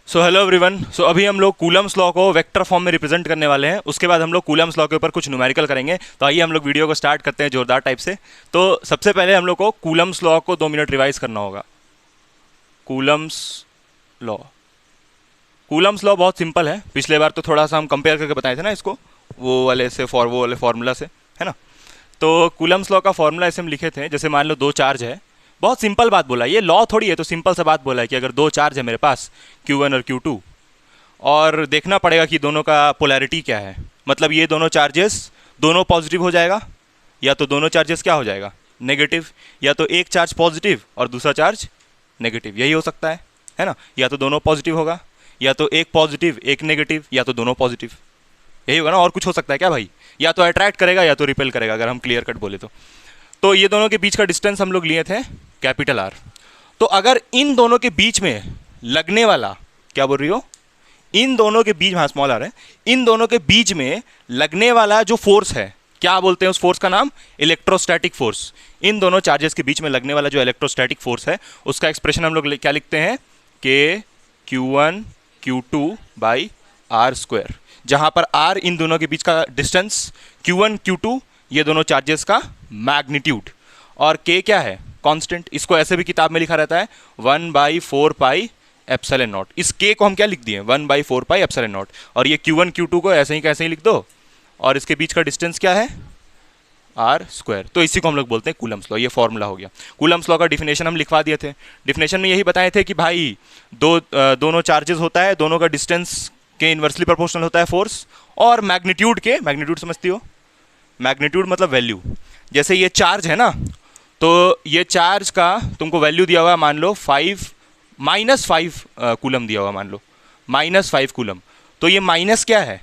So hello everyone. सो अभी हम लोग कूलम्स लॉ को वेक्टर फॉर्म में रिप्रेजेंट करने वाले हैं। उसके बाद हम लोग कूलम्स लॉ के ऊपर कुछ न्यूमेरिकल करेंगे। तो आइए हम लोग वीडियो को स्टार्ट करते हैं जोरदार टाइप से। तो सबसे पहले हम लोग को कूलम्स लॉ को 2 मिनट रिवाइज करना होगा। कूलम्स लॉ कूलम्स लॉ बहुत सिंपल है। पिछले बार तो थोड़ा सा हम कंपेयर करके बताए थे ना इसको, वो वाले फॉर्मूला से, है ना। तो कूलम्स लॉ का फॉर्मूला ऐसे हम लिखे थे, जैसे मान लो दो चार्ज है। बहुत सिंपल बात बोला है, ये लॉ थोड़ी है, तो सिंपल सा बात बोला है कि अगर दो चार्ज है मेरे पास Q1 और Q2, और देखना पड़ेगा कि दोनों का पोलैरिटी क्या है। मतलब ये दोनों चार्जेस दोनों पॉजिटिव हो जाएगा, या तो दोनों चार्जेस क्या हो जाएगा, नेगेटिव। या तो एक चार्ज पॉजिटिव और दूसरा चार्ज नेगेटिव, यही हो सकता है ना। या तो दोनों पॉजिटिव होगा, या तो एक पॉजिटिव एक नेगेटिव, या तो दोनों पॉजिटिव, यही होगा ना। और कुछ हो सकता है क्या भाई? या तो अट्रैक्ट करेगा या तो रिपेल करेगा, अगर हम क्लियर कट बोले तो ये दोनों के बीच का डिस्टेंस हम लोग लिए थे कैपिटल आर। तो अगर इन दोनों के बीच में लगने वाला, क्या बोल रही हो, इन दोनों के बीच, हाँ स्मॉल आर है, इन दोनों के बीच में लगने वाला जो फोर्स है, क्या बोलते हैं उस फोर्स का नाम? Electrostatic force. इन दोनों चार्जेस के बीच में लगने वाला जो इलेक्ट्रोस्टैटिक फोर्स है, उसका एक्सप्रेशन हम लोग क्या लिखते हैं? के Q1 Q2 by R square, जहां पर आर इन दोनों के बीच का डिस्टेंस, Q1 Q2 ये दोनों चार्जेस का मैग्नीट्यूड, और के क्या है? कांस्टेंट। इसको ऐसे भी किताब में लिखा रहता है 1/4 पाई एप्सिलॉन नॉट। इस के को हम क्या लिख दिए? 1/4 पाई एप्सिलॉन नॉट। और ये Q1 Q2 को ऐसे ही कैसे ही लिख दो, और इसके बीच का डिस्टेंस क्या है? R square. तो इसी को हम लोग बोलते हैं कूलम्स लॉ। ये फॉर्मूला हो गया। कूलम्स लॉ का डिफिनेशन हम लिखवा दिए थे। डिफिनेशन में यही बताए थे कि भाई दोनों चार्जेस होता है, दोनों का डिस्टेंस के इन्वर्सली प्रोपोर्शनल होता है फोर्स, और मैग्नीट्यूड समझती हो? मैग्नीट्यूड मतलब वैल्यू। जैसे ये चार्ज है ना, तो ये चार्ज का तुमको वैल्यू दिया हुआ है, मान लो -5 कूलम दिया हुआ, मान लो -5 कूलम। तो ये माइनस क्या है?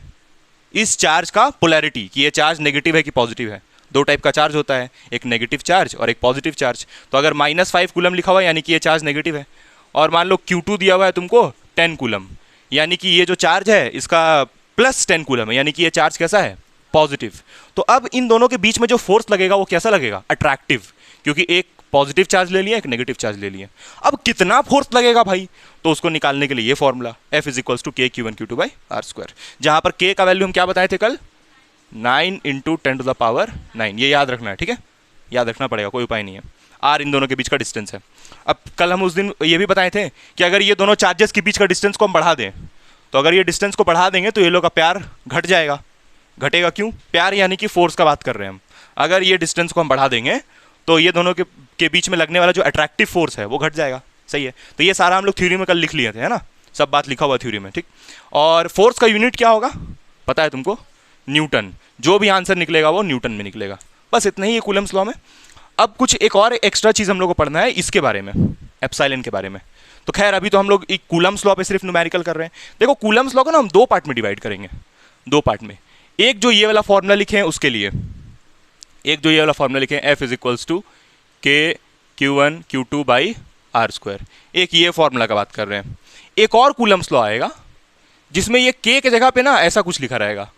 इस चार्ज का पोलैरिटी, कि ये चार्ज नेगेटिव है कि पॉजिटिव है। दो टाइप का चार्ज होता है, एक नेगेटिव चार्ज और एक पॉजिटिव चार्ज। तो अगर -5 कूलम लिखा हुआ है यानी कि ये चार्ज नेगेटिव है। और मान लो Q2 दिया हुआ है तुमको 10 कूलम, यानी कि ये जो चार्ज है इसका +10 कूलम है, यानी कि ये चार्ज कैसा है? पॉजिटिव। तो अब इन दोनों के बीच में जो फोर्स लगेगा वो कैसा लगेगा? अट्रैक्टिव, क्योंकि एक पॉजिटिव चार्ज ले लिया, एक नेगेटिव चार्ज ले लिया। अब कितना फोर्स लगेगा भाई? तो उसको निकालने के लिए ये formula F = K Q1 Q2 by R square, जहां पर K का वैल्यू हम क्या बताए थे कल? 9 × 10⁹ ये याद रखना है, ठीक है? याद रखना पड़ेगा, कोई उपाय नहीं है। आर इन दोनों के बीच का डिस्टेंस है। अब कल हम उस दिन ये भी बताए थे कि अगर ये दोनों चार्जेस के बीच का डिस्टेंस को हम बढ़ा दें, तो अगर ये डिस्टेंस को बढ़ा देंगे तो ये लोग का प्यार घट जाएगा। घटेगा क्यों? प्यार यानी कि फोर्स का बात कर रहे हैं हम। अगर ये डिस्टेंस को हम बढ़ा देंगे तो ये दोनों के बीच में लगने वाला जो अट्रैक्टिव फोर्स है वो घट जाएगा। सही है। तो ये सारा हम लोग थ्योरी में कल लिख लिए थे, है ना, सब बात लिखा हुआ थ्योरी में, ठीक। और फोर्स का यूनिट क्या होगा पता है तुमको? न्यूटन। जो भी आंसर निकलेगा वो न्यूटन में निकलेगा। बस इतना ही है कूलम्स लॉ में। अब कुछ एक और एक्स्ट्रा चीज हम लोग को पढ़ना है इसके बारे में, एप्सिलॉन के बारे में। तो खैर अभी तो हम लोग एक कूलम्स लॉ पे सिर्फ न्यूमेरिकल कर रहे हैं। देखो कूलम्स लॉ को ना हम दो पार्ट में डिवाइड करेंगे, दो पार्ट में। एक जो ये वाला फॉर्मूला लिखे हैं उसके लिए, एक जो ये वाला फॉर्मूला लिखे हैं F = K Q1 Q2 by R square, एक ये फॉर्मूला का बात कर रहे हैं। एक और कूलम्स लॉ आएगा जिसमें ये K के जगह पे ना ऐसा कुछ लिखा रहेगा,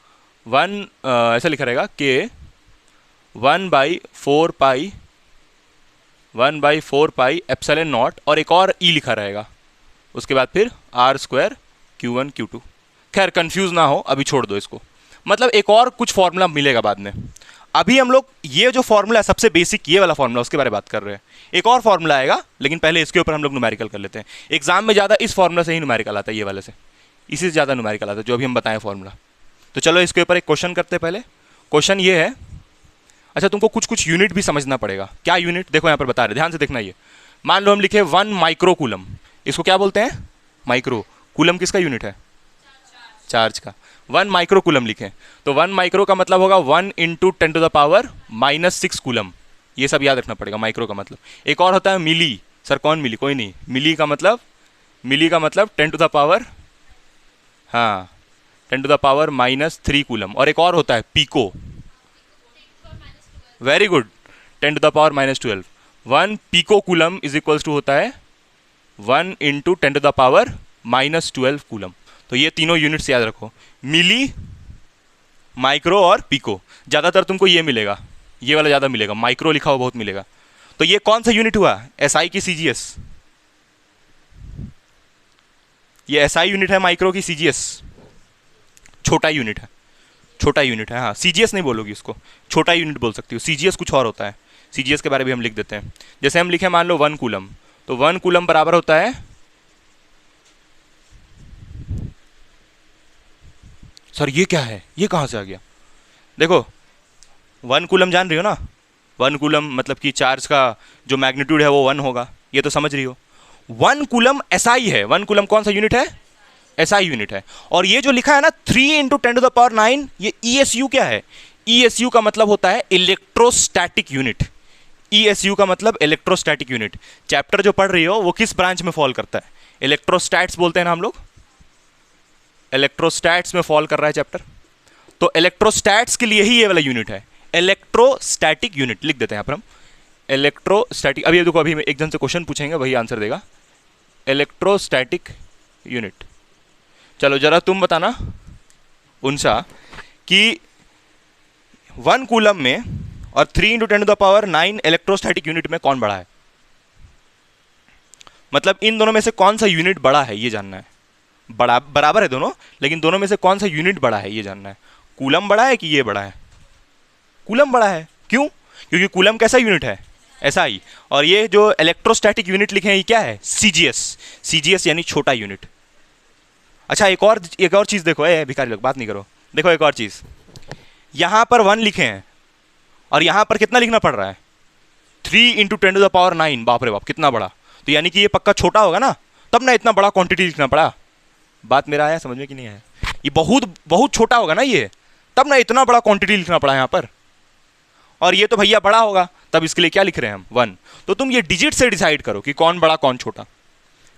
ऐसा लिखा रहेगा K 1/4 पाई एप्सिलॉन नॉट, और एक और E लिखा रहेगा, उसके बाद फिर आर स्क्वायर Q1 Q2। खैर कंफ्यूज ना हो, अभी छोड़ दो इसको। मतलब एक और कुछ फॉर्मूला मिलेगा बाद में। अभी हम लोग ये जो फॉर्मूला है सबसे बेसिक ये वाला फॉर्मूला, उसके बारे में बात कर रहे हैं। एक और फॉर्मूला आएगा, लेकिन पहले इसके ऊपर हम लोग न्यूमेरिकल कर लेते हैं। एग्जाम में ज़्यादा इस फॉर्मूला से ही न्यूमेरिकल आता है, ये वाले से, इसी से ज़्यादा न्यूमेरिकल आता है जो अभी हम बताएं फॉर्मूला। तो चलो इसके ऊपर एक क्वेश्चन करते हैं। पहले क्वेश्चन ये है, अच्छा तुमको कुछ कुछ यूनिट भी समझना पड़ेगा। क्या यूनिट? देखो यहाँ पर बता रहे, ध्यान से देखना। ये मान लो हम लिखे 1 माइक्रो कूलम, इसको क्या बोलते हैं? माइक्रो। कूलम किसका यूनिट है? चार्ज का। 1 माइक्रो कूलम लिखें तो 1 माइक्रो का मतलब होगा 1 × 10⁻⁻6 कूलम। ये सब याद रखना पड़ेगा माइक्रो का मतलब। एक और होता है मिली। सर कौन मिली? कोई नहीं। मिली का मतलब 10⁻, हाँ 10⁻³ कूलम। और एक और होता है pico. Very good, 10⁻12। 1 pico coulomb = होता है 1 × 10⁻12 कूलम। तो ये तीनों यूनिट्स याद रखो, मिली, माइक्रो और पीको। ज़्यादातर तुमको ये मिलेगा, ये वाला ज़्यादा मिलेगा, माइक्रो लिखा हुआ बहुत मिलेगा। तो ये कौन सा यूनिट हुआ? SI की CGS? ये एसआई यूनिट है माइक्रो की सीजीएस? छोटा यूनिट है, छोटा यूनिट है। हाँ, सीजीएस नहीं बोलोगी उसको, छोटा यूनिट बोल सकती हो। सीजीएस कुछ और होता है, सीजीएस के बारे में हम लिख देते हैं। जैसे हम लिखे मान लो 1 कूलम, तो 1 कूलम बराबर होता है, सर ये क्या है, ये कहाँ से आ गया? देखो 1 कूलम जान रही हो ना, 1 कूलम मतलब कि चार्ज का जो मैग्नीट्यूड है वो 1 होगा, ये तो समझ रही हो। 1 कूलम एसआई है, 1 कूलम कौन सा यूनिट है? एसआई यूनिट है। और ये जो लिखा है ना 3 × 10⁹, ये ईएसयू क्या है? ईएसयू का मतलब होता है इलेक्ट्रोस्टैटिक यूनिट। ईएसयू का मतलब इलेक्ट्रोस्टैटिक यूनिट। चैप्टर जो पढ़ रही हो वो किस ब्रांच में फॉल करता है? इलेक्ट्रोस्टैट्स बोलते हैं ना हम लोग, इलेक्ट्रोस्टैट्स में फॉल कर रहा है चैप्टर। तो इलेक्ट्रोस्टैट्स के लिए ही ये वाला यूनिट है, इलेक्ट्रोस्टैटिक यूनिट लिख देते हैं यहाँ पर हम, इलेक्ट्रोस्टैटिक। अभी देखो, अभी एक जन से क्वेश्चन पूछेंगे वही आंसर देगा, इलेक्ट्रोस्टैटिक यूनिट। चलो जरा तुम बताना उनसा कि 1 कूलम में और 3 × 10⁹ इलेक्ट्रोस्टैटिक यूनिट में कौन बड़ा है? मतलब इन दोनों में से कौन सा यूनिट बड़ा है ये जानना है। बड़ा बराबर है दोनों, लेकिन दोनों में से कौन सा यूनिट बड़ा है ये जानना है। कूलम बड़ा है कि ये बड़ा है? कूलम बड़ा है। क्यों? क्योंकि कूलम कैसा यूनिट है? एसआई। और ये जो इलेक्ट्रोस्टैटिक यूनिट लिखे हैं ये क्या है? सीजीएस। सीजीएस यानी छोटा यूनिट। अच्छा एक और चीज देखो, भिखारी लोग बात नहीं करो, देखो एक और चीज, यहां पर 1 लिखे हैं और यहां पर कितना लिखना पड़ रहा है? 3 × 10⁹। बाप रे बाप, कितना बड़ा। तो यानी कि ये पक्का छोटा होगा ना, तब ना इतना बड़ा क्वांटिटी लिखना पड़ा। बात मेरा आया समझ में कि नहीं आया? ये बहुत बहुत छोटा होगा ना ये, तब ना इतना बड़ा क्वांटिटी लिखना पड़ा यहां पर। और ये तो भैया बड़ा होगा, तब इसके लिए क्या लिख रहे हैं हम? 1। तो तुम ये डिजिट से डिसाइड करो कि कौन बड़ा कौन छोटा।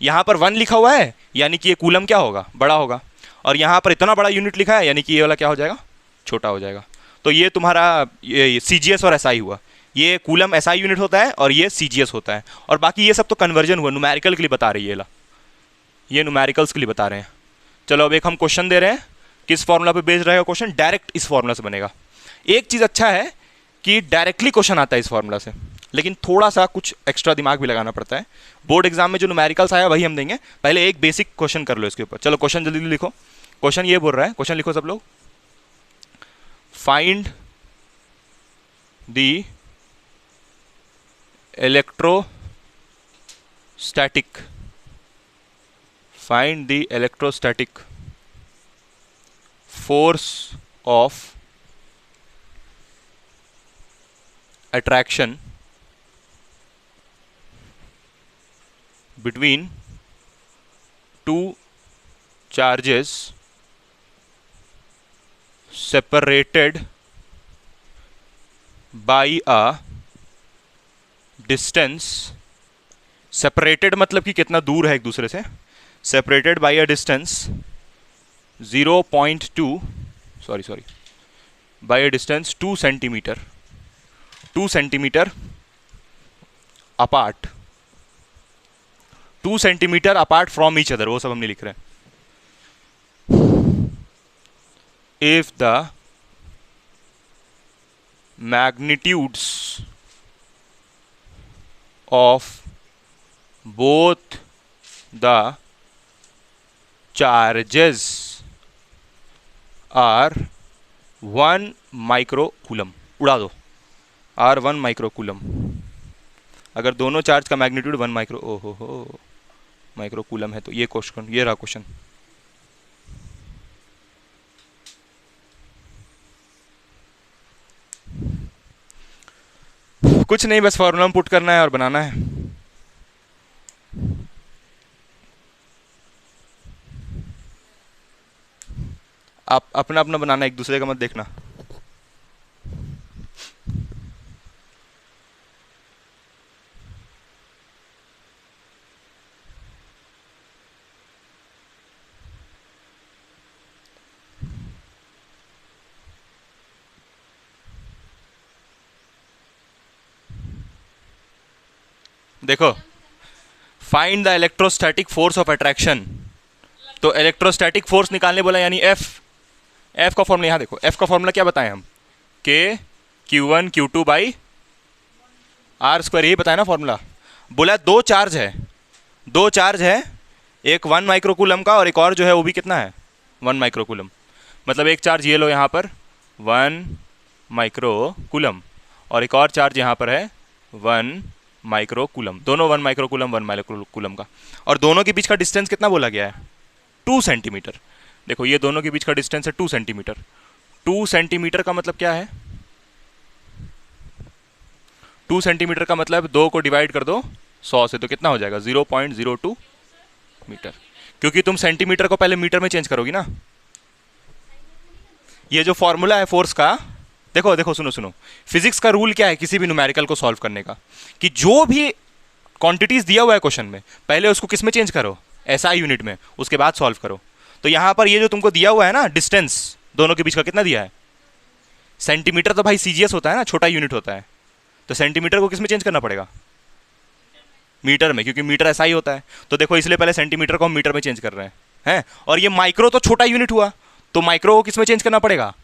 यहां पर 1 लिखा हुआ है यानी कि ये कूलम क्या होगा? बड़ा होगा। और यहां पर इतना बड़ा यूनिट लिखा है यानी कि ये वाला क्या हो जाएगा? छोटा हो जाएगा। तो ये तुम्हारा सीजीएस और एसआई हुआ। ये कूलम एसआई यूनिट होता है और ये सीजीएस होता है। और बाकी ये सब तो कन्वर्जन हुआ, न्यूमेरिकल के लिए बता रही है ये न्यूमेरिकल्स के लिए बता रहे हैं। चलो अब एक हम क्वेश्चन दे रहे हैं, किस फॉर्मूला पे बेस्ड रहेगा क्वेश्चन? डायरेक्ट इस फॉर्मूला से बनेगा। एक चीज़ अच्छा है कि डायरेक्टली क्वेश्चन आता है इस फॉर्मूला से, लेकिन थोड़ा सा कुछ एक्स्ट्रा दिमाग भी लगाना पड़ता है। बोर्ड एग्जाम में जो न्यूमेरिकल्स आया वही हम देंगे, पहले एक बेसिक क्वेश्चन कर लो इसके ऊपर। चलो क्वेश्चन जल्दी लिखो। क्वेश्चन ये बोल रहा है, क्वेश्चन लिखो सब लोग। Find the electrostatic force of attraction between two charges separated by a distance। separated मतलब कि कितना दूर है एक दूसरे से, separated by a distance 0.2 by a distance 2 centimeter apart, 2 centimeter apart from each other, वो सब हम नहीं लिख रहे हैं। if the magnitudes of both the charges are 1 microcoulomb, उड़ा दो, आर 1 माइक्रोकूलम। अगर दोनों चार्ज का मैग्नीट्यूड 1 माइक्रोकूलम है तो ये क्वेश्चन, ये रहा क्वेश्चन। कुछ नहीं, बस फॉर्मूला पुट करना है और बनाना है। आप अपना अपना बनाना, एक दूसरे का मत देखना। देखो, find the electrostatic force of attraction. तो इलेक्ट्रोस्टैटिक फोर्स निकालने बोला, यानी एफ का फॉर्मूला यहाँ देखो। एफ का फॉर्मूला क्या बताएं हम? के Q1 Q2 बाई R², यही बताया ना फॉर्मूला। बोला दो चार्ज है एक 1 माइक्रोकूलम का और एक और जो है वो भी कितना है 1 माइक्रोकूलम। मतलब एक चार्ज ये लो यहाँ पर 1 माइक्रोकूलम और एक और चार्ज यहाँ पर है 1 माइक्रोकूलम, दोनों 1 माइक्रोकूलम 1 माइक्रोकूलम का। और दोनों के बीच का डिस्टेंस कितना बोला गया है 2 सेंटीमीटर। देखो ये दोनों के बीच का डिस्टेंस है 2 सेंटीमीटर। 2 सेंटीमीटर का मतलब क्या है, 2 सेंटीमीटर का मतलब 2 को डिवाइड कर दो 100 से तो कितना हो जाएगा 0.02 मीटर। क्योंकि तुम सेंटीमीटर को पहले मीटर में चेंज करोगी ना। ये जो फॉर्मूला है फोर्स का, देखो देखो सुनो सुनो, फिजिक्स का रूल क्या है किसी भी न्यूमेरिकल को सॉल्व करने का, कि जो भी क्वांटिटीज दिया हुआ है क्वेश्चन में पहले उसको किस में चेंज करो एसआई यूनिट में, उसके बाद सॉल्व करो। तो यहां पर ये जो तुमको दिया हुआ है ना डिस्टेंस दोनों के बीच का कितना दिया है, सेंटीमीटर तो भाई सीजीएस होता है ना, छोटा यूनिट होता है, तो सेंटीमीटर को किस में चेंज करना पड़ेगा मीटर में, क्योंकि मीटर एसआई होता है। तो देखो इसलिए पहले सेंटीमीटर को हम मीटर में चेंज कर रहे हैं। और ये माइक्रो तो छोटा यूनिट हुआ, तो माइक्रो को किस में चेंज करना पड़ेगा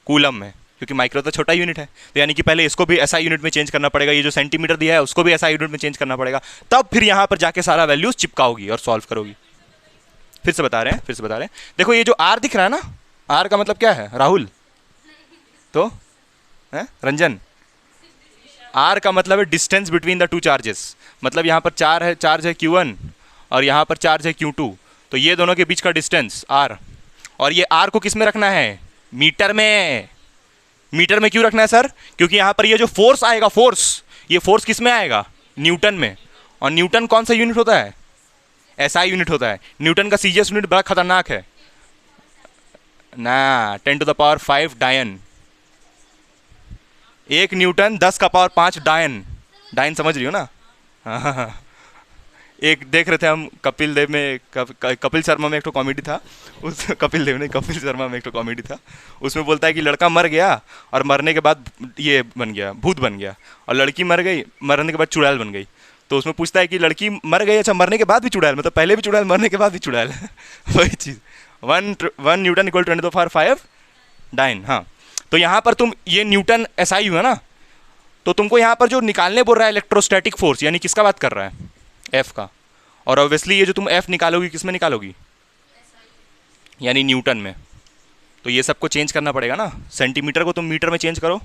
कूलम में, क्योंकि माइक्रो तो छोटा यूनिट है। तो यानी कि पहले इसको भी एसआई यूनिट में चेंज करना पड़ेगा, ये जो सेंटीमीटर दिया है उसको भी एसआई यूनिट में चेंज करना पड़ेगा, तब फिर यहां पर जाके सारा वैल्यूज चिपकाओगी और सॉल्व करोगी। फिर से बता रहे हैं, देखो ये जो आर दिख रहा है ना, आर का मतलब क्या है राहुल, तो है रंजन, आर का मतलब है distance between the two charges. मतलब यहाँ पर चार्ज है Q1 और यहाँ पर चार्ज है Q2, तो ये दोनों के बीच का डिस्टेंस आर, और ये आर को किस में रखना है मीटर में। मीटर में क्यों रखना है सर, क्योंकि यहाँ पर ये जो फोर्स आएगा ये फोर्स किस में आएगा न्यूटन में, और न्यूटन कौन सा यूनिट होता है एसआई यूनिट होता है। न्यूटन का सीजीएस यूनिट बड़ा खतरनाक है ना, 10⁵ डायन, 1 न्यूटन 10⁵ डायन समझ रही हो ना। हाँ, एक देख रहे थे हम कपिल देव में, कपिल शर्मा में एक तो कॉमेडी था, उस कपिल देव ने कपिल शर्मा में एक तो कॉमेडी था, उसमें बोलता है कि लड़का मर गया और मरने के बाद ये बन गया भूत बन गया, और लड़की मर गई, मरने के बाद चुड़ैल बन गई। तो उसमें पूछता है कि लड़की मर गई, अच्छा मरने के बाद भी चुड़ैल, मतलब पहले भी चुड़ैल मरने के बाद भी चुड़ैल वही चीज़, 1 न्यूटन इक्वल 10⁵ डायन। हाँ, तो यहाँ पर तुम ये न्यूटन एसआई हुआ ना, तो तुमको यहाँ पर जो निकालने बोल रहा है इलेक्ट्रोस्टैटिक फोर्स, यानी किसका बात कर रहा है एफ का, और ऑब्वियसली ये जो तुम एफ निकालोगी किस में निकालोगी यानी न्यूटन में। तो ये सबको चेंज करना पड़ेगा ना, सेंटीमीटर को तुम मीटर में चेंज करो,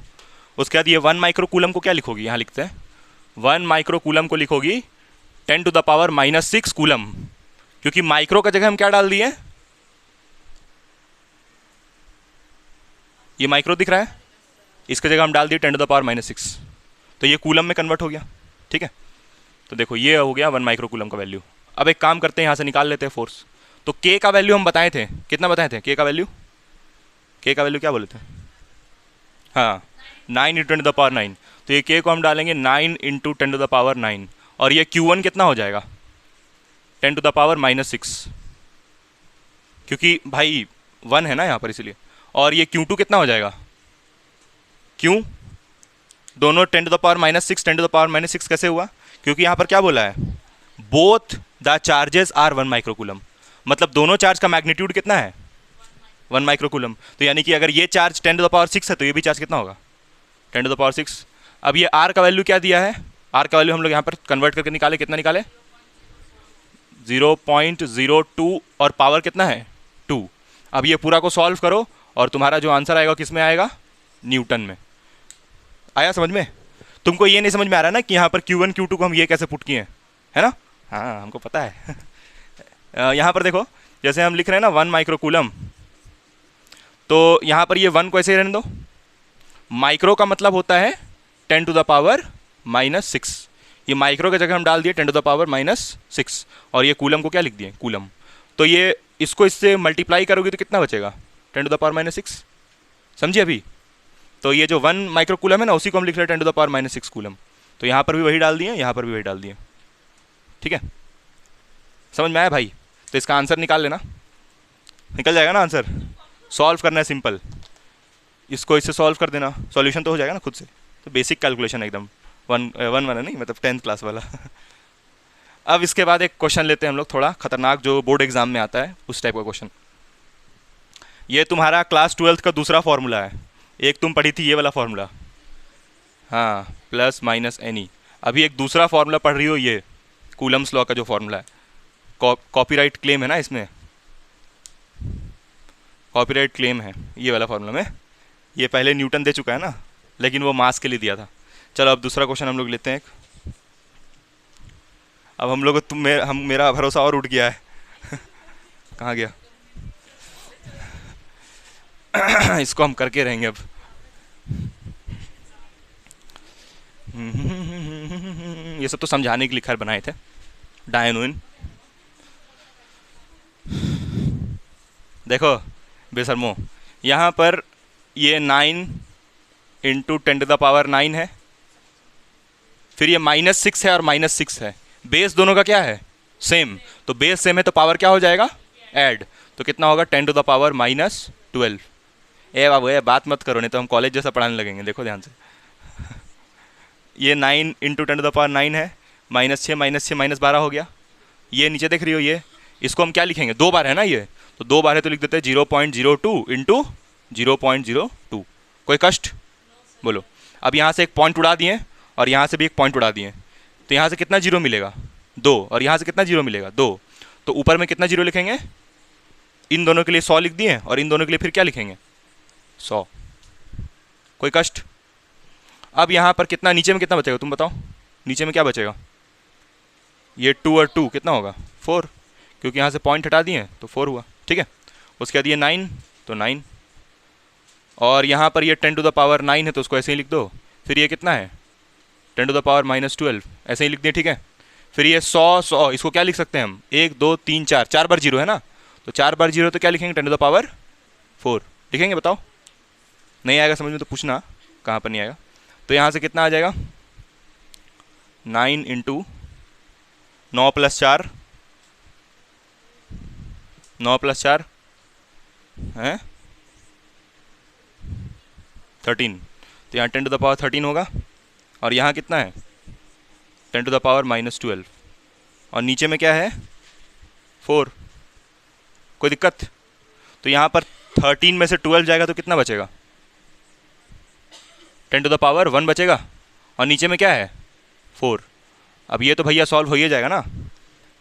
उसके बाद ये 1 माइक्रोकूलम को क्या लिखोगी, यहाँ लिखते हैं 1 माइक्रोकूलम को लिखोगी 10⁻⁻6 कूलम, क्योंकि माइक्रो का जगह हम क्या डाल दिए, ये माइक्रो दिख रहा है, इसकी जगह हम डाल दिए 10⁻⁻6, तो ये कूलम में कन्वर्ट हो गया। ठीक है, तो देखो ये हो गया 1 माइक्रोकूलम का वैल्यू। अब एक काम करते हैं, यहाँ से निकाल लेते हैं फोर्स। तो के का वैल्यू हम बताए थे, कितना बताए थे के का वैल्यू क्या बोले थे, हाँ 9 × 10⁹। तो ये के को हम डालेंगे 9 × 10⁻⁹, और ये Q1 कितना हो जाएगा 10⁻⁻6, क्योंकि भाई 1 है ना यहाँ पर इसलिए। और ये Q2 कितना हो जाएगा, क्यों दोनों 10⁻⁻6 10⁻⁻6 कैसे हुआ, क्योंकि यहाँ पर क्या बोला है both the charges are 1 microcoulomb, मतलब दोनों चार्ज का मैग्नीट्यूड कितना है 1 माइक्रोकूलम। तो यानी कि अगर ये चार्ज 10⁻6 है तो ये भी चार्ज कितना होगा 10⁻6। अब ये आर का वैल्यू क्या दिया है, आर का वैल्यू हम लोग यहाँ पर कन्वर्ट करके निकाले, कितना निकाले 0.02, और पावर कितना है 2। अब ये पूरा को सॉल्व करो और तुम्हारा जो आंसर आएगा किस में आएगा न्यूटन में। आया समझ में, तुमको ये नहीं समझ में आ रहा ना कि यहाँ पर Q1 Q2 को हम ये कैसे पुट किए हैं, है ना, हाँ हमको पता है यहाँ पर देखो जैसे हम लिख रहे हैं ना 1 माइक्रोकूलम, तो यहाँ पर ये 1 को ऐसे ही रहने दो, माइक्रो का मतलब होता है 10⁻⁻6, ये माइक्रो की जगह हम डाल दिए 10⁻⁻6, और ये कूलम को क्या लिख दिए कूलम। तो ये इसको इससे मल्टीप्लाई करोगे तो कितना बचेगा 10⁻⁻6, समझिए अभी। तो ये जो 1 माइक्रोकूलम है ना उसी को हम लिख रहे हैं 10⁻⁻6 कूलम, तो यहाँ पर भी वही डाल दिए, यहाँ पर भी वही डाल दिए। ठीक है, समझ में आया भाई। तो इसका आंसर निकाल लेना, निकल जाएगा ना आंसर, सॉल्व करना है सिंपल, इसको इससे सॉल्व कर देना, सॉल्यूशन तो हो जाएगा ना खुद से। तो बेसिक कैलकुलेशन एकदम वन वाला नहीं, मतलब 10th क्लास वाला अब इसके बाद एक क्वेश्चन लेते हैं हम लोग थोड़ा खतरनाक, जो बोर्ड एग्जाम में आता है उस टाइप का क्वेश्चन। ये तुम्हारा क्लास 12th का दूसरा फॉर्मूला है, एक तुम पढ़ी थी ये वाला फॉर्मूला, हाँ +- NE। अभी एक दूसरा फॉर्मूला पढ़ रही हो, ये कूलम्स लॉ का जो फॉर्मूला है, कॉपीराइट क्लेम है ना इसमें, कॉपीराइट क्लेम है ये वाला फॉर्मूला में। ये पहले न्यूटन दे चुका है ना, लेकिन वो मास के लिए दिया था। चलो अब दूसरा क्वेश्चन हम लोग लेते हैं एक। अब हम लोग मेरा भरोसा और उठ गया है कहाँ गया इसको हम करके रहेंगे अब। ये सब तो समझाने के लिए खैर बनाए थे डायनोइन। देखो बेशर्मो, यहाँ पर ये 9 इंटू 10⁻⁹ है, फिर ये -6 है और -6 है। बेस दोनों का क्या है? सेम। तो बेस सेम है तो पावर क्या हो जाएगा? ऐड। तो कितना होगा? 10⁻⁻12। ए बाबू ये बात मत करो, नहीं तो हम कॉलेज जैसा पढ़ाने लगेंगे। देखो ध्यान से ये 9 इंटू 10⁻⁹ है, -6 -12 हो गया। ये नीचे देख रही हो, ये इसको हम क्या लिखेंगे? 2 बार है ना ये, तो 2 बार है तो लिख देते हैं 0.02 इंटू 0.02। कोई कष्ट? बोलो। अब यहाँ से एक पॉइंट उड़ा दिए और यहाँ से भी एक पॉइंट उड़ा दिए, तो यहाँ से कितना जीरो मिलेगा? 2। और यहाँ से कितना जीरो मिलेगा? 2। तो ऊपर में कितना जीरो लिखेंगे? इन दोनों के लिए 100 लिख दिए और इन दोनों के लिए फिर क्या लिखेंगे? 100। कोई कष्ट? अब यहाँ पर कितना, नीचे में कितना बचेगा तुम बताओ? नीचे में क्या बचेगा? ये 2 और 2 कितना होगा? 4, क्योंकि यहाँ से पॉइंट हटा दिए तो 4 हुआ। ठीक है। उसके बाद ये 9 तो 9, और यहाँ पर ये 10⁻⁹ है तो उसको ऐसे ही लिख दो। फिर ये कितना है? 10⁻⁻12 ऐसे ही लिख दिए। ठीक है। फिर ये 100 इसको क्या लिख सकते हैं हम? 1 2 3 4, 4 बार जीरो है ना, तो 4 बार जीरो तो क्या लिखेंगे? 10⁻4 लिखेंगे। बताओ, नहीं आएगा समझ में तो पूछना कहाँ पर नहीं आएगा। तो यहाँ से कितना आ जाएगा? 9 इंटू 9 + 4, 9 + 4 है 13। तो यहाँ 10⁻13 होगा, और यहाँ कितना है? 10⁻−12, और नीचे में क्या है? 4। कोई दिक्कत? तो यहाँ पर 13 में से 12 जाएगा तो कितना बचेगा? 10⁻1 बचेगा, और नीचे में क्या है? 4। अब ये तो भैया सॉल्व हो ही जाएगा ना।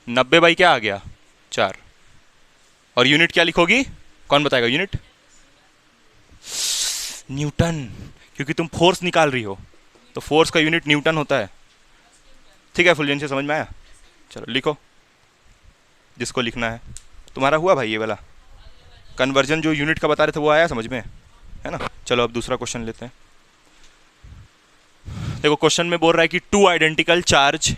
90 बाई क्या आ गया? 4। और यूनिट क्या लिखोगी? कौन बताएगा यूनिट? न्यूटन, क्योंकि तुम फोर्स निकाल रही हो तो फोर्स का यूनिट न्यूटन होता है। ठीक है, फुलजन से समझ में आया? चलो लिखो जिसको लिखना है। तुम्हारा हुआ भाई ये वाला कन्वर्जन जो यूनिट का बता रहे थे वो आया समझ में, है ना? चलो अब दूसरा क्वेश्चन लेते हैं। देखो क्वेश्चन में बोल रहा है कि 2 आइडेंटिकल चार्जेस।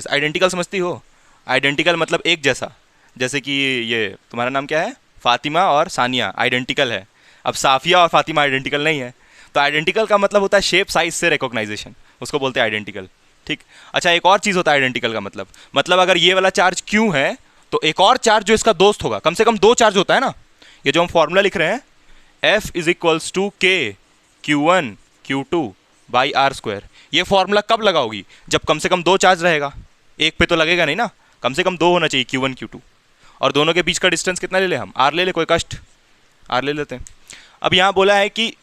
आइडेंटिकल समझती हो? आइडेंटिकल मतलब एक जैसा। जैसे कि ये तुम्हारा नाम क्या है? फातिमा और सानिया आइडेंटिकल है। अब साफिया और फातिमा आइडेंटिकल नहीं है। तो आइडेंटिकल का मतलब होता है शेप साइज से रिकॉग्नाइजेशन, उसको बोलते हैं आइडेंटिकल। ठीक। अच्छा, एक और चीज़ होता है आइडेंटिकल का मतलब अगर ये वाला चार्ज Q है तो एक और चार्ज जो इसका दोस्त होगा, कम से कम 2 चार्ज होता है ना। ये जो हम फॉर्मूला लिख रहे हैं F = K Q1 Q2/r², ये फॉर्मूला कब लगाओगी? जब कम से कम 2 चार्ज रहेगा। एक पे तो लगेगा नहीं ना, कम से कम 2 होना चाहिए, Q1 Q2। और दोनों के बीच का डिस्टेंस कितना ले ले हम? R ले ले, कोई कष्ट? R ले लेते हैं। अब यहाँ बोला है कि